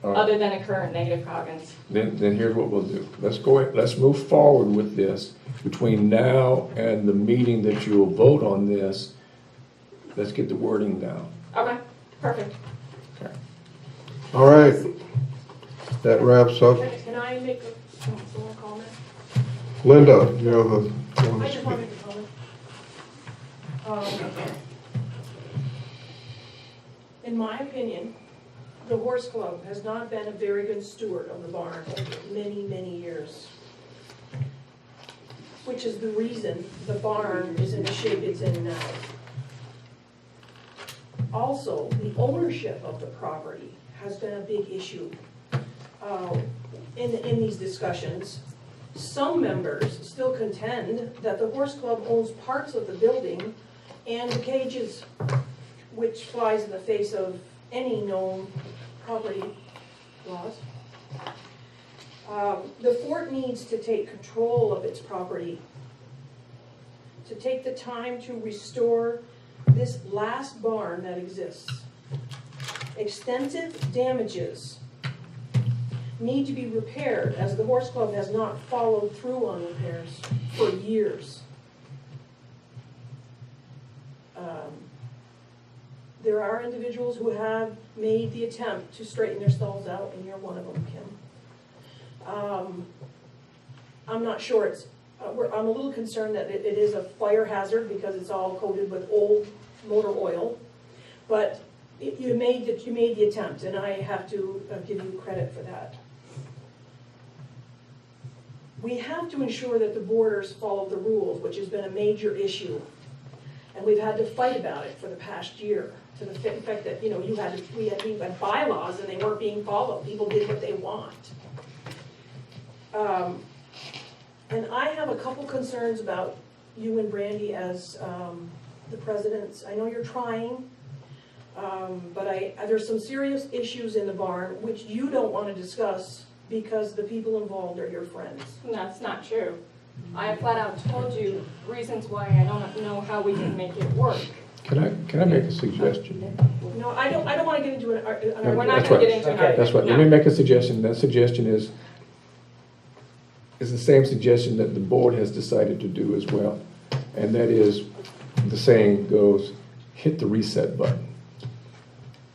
All right. other than a current negative cognizance. Then here's what we'll do. Let's move forward with this. Between now and the meeting that you will vote on this, let's get the wording down. Okay, perfect. All right. That wraps up. Can I make a comment? Linda, you have a, I just want to make a comment. In my opinion, the horse club has not been a very good steward of the barn over many, many years. Which is the reason the barn is in the shape it's in now. Also, the ownership of the property has been a big issue in these discussions. Some members still contend that the horse club owns parts of the building and the cages, which flies in the face of any known property laws. The fort needs to take control of its property, to take the time to restore this last barn that exists. Extensive damages need to be repaired, as the horse club has not followed through on repairs for years. There are individuals who have made the attempt to straighten their stalls out, and you're one of them, Kim. I'm not sure it's, I'm a little concerned that it is a fire hazard because it's all coated with old motor oil. But you made the attempt, and I have to give you credit for that. We have to ensure that the boarders follow the rules, which has been a major issue. And we've had to fight about it for the past year, to the fact that, we had bylaws and they weren't being followed. People did what they want. And I have a couple concerns about you and Brandy as the presidents. I know you're trying, but there's some serious issues in the barn which you don't want to discuss because the people involved are your friends. That's not true. I have flat out told you reasons why I don't know how we can make it work. Can I make a suggestion? No, I don't want to get into an We're not That's going to right. get into an Okay. That's right. Let me make a suggestion. That suggestion is the same suggestion that the board has decided to do as well. And that is, the saying goes, hit the reset button.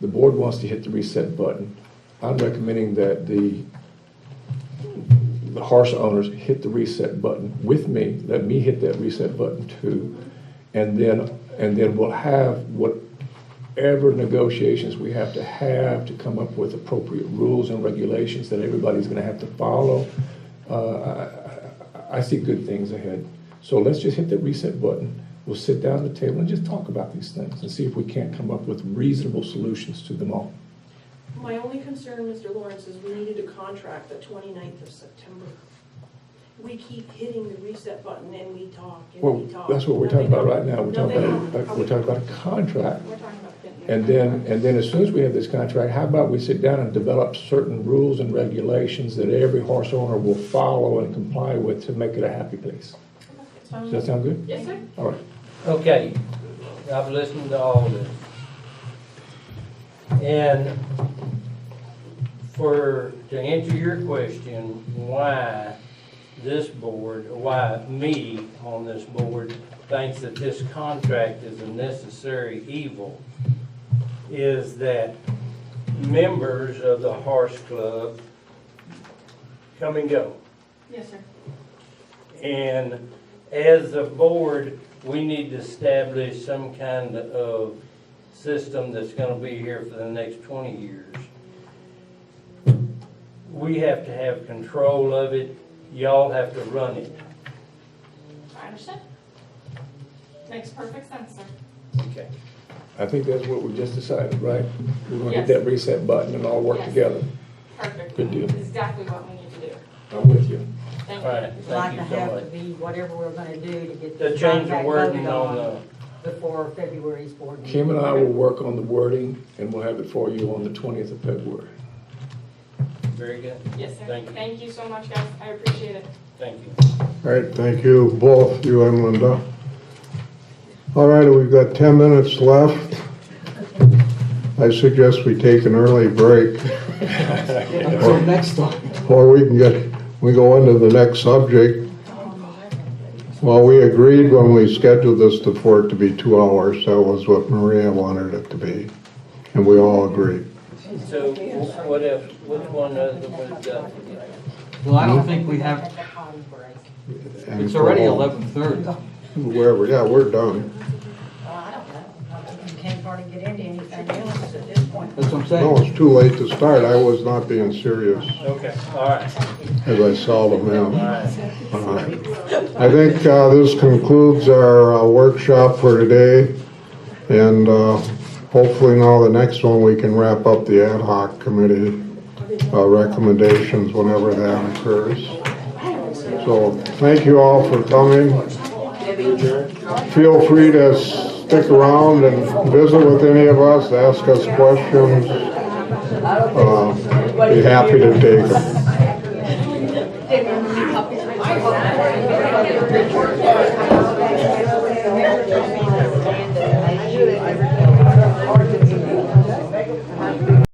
The board wants to hit the reset button. I'm recommending that the horse owners hit the reset button with me. Let me hit that reset button too. And then we'll have whatever negotiations we have to come up with appropriate rules and regulations that everybody's gonna have to follow. I see good things ahead. So let's just hit the reset button. We'll sit down at the table and just talk about these things and see if we can't come up with reasonable solutions to them all. My only concern, Mr. Lawrence, is we needed a contract the 29th of September. We keep hitting the reset button and we talk and Well, we talk. that's what we're talking about right now. We're talking Nothing. about a contract. We're talking about getting And then as soon as we have this contract, how about we sit down and develop certain rules and regulations that every horse owner will follow and comply with to make it a happy place? Does that sound good? Yes, sir. All right. Okay, I've listened to all this. And to answer your question, why this board, why me on this board thinks that this contract is a necessary evil, is that members of the horse club come and go. Yes, sir. And as a board, we need to establish some kind of system that's going to be here for the next 20 years. We have to have control of it. Y'all have to run it. I understand. Makes perfect sense, sir. Okay. I think that's what we just decided, right? We're gonna hit Yes. that reset button and all work Yes. together. Perfect. Good deal. Exactly what we need to do. I'm with you. think All right, it'd thank like you to so have much. to be whatever we're gonna do to get To this change the contract wording voted on on before February's board meeting. Kim and I will work on the wording, and we'll have it for you on the 20th of February. Very good. Yes, sir. Thank you. Thank you so much, guys. I appreciate it. Thank you. All right, thank you both, you and Linda. All right, we've got 10 minutes left. I suggest we take an early break. Until next time. Or we go into the next subject. Well, we agreed when we scheduled this for it to be 2 hours. That was what Maria wanted it to be. And we all agreed. So what if, which one of them was done? Well, I don't think we have, And it's already go home. 11:30. Wherever, yeah, we're done. I don't know. You can't hardly get into anything else at this point. That's what I'm No, saying. it's too late to start. I was not being serious, Okay, all right, as I seldom all am. right. I think this concludes our workshop for today. And hopefully now the next one, we can wrap up the ad hoc committee recommendations whenever that occurs. So thank you all for coming. Feel free to stick around and visit with any of us, ask us questions. Be happy to take them.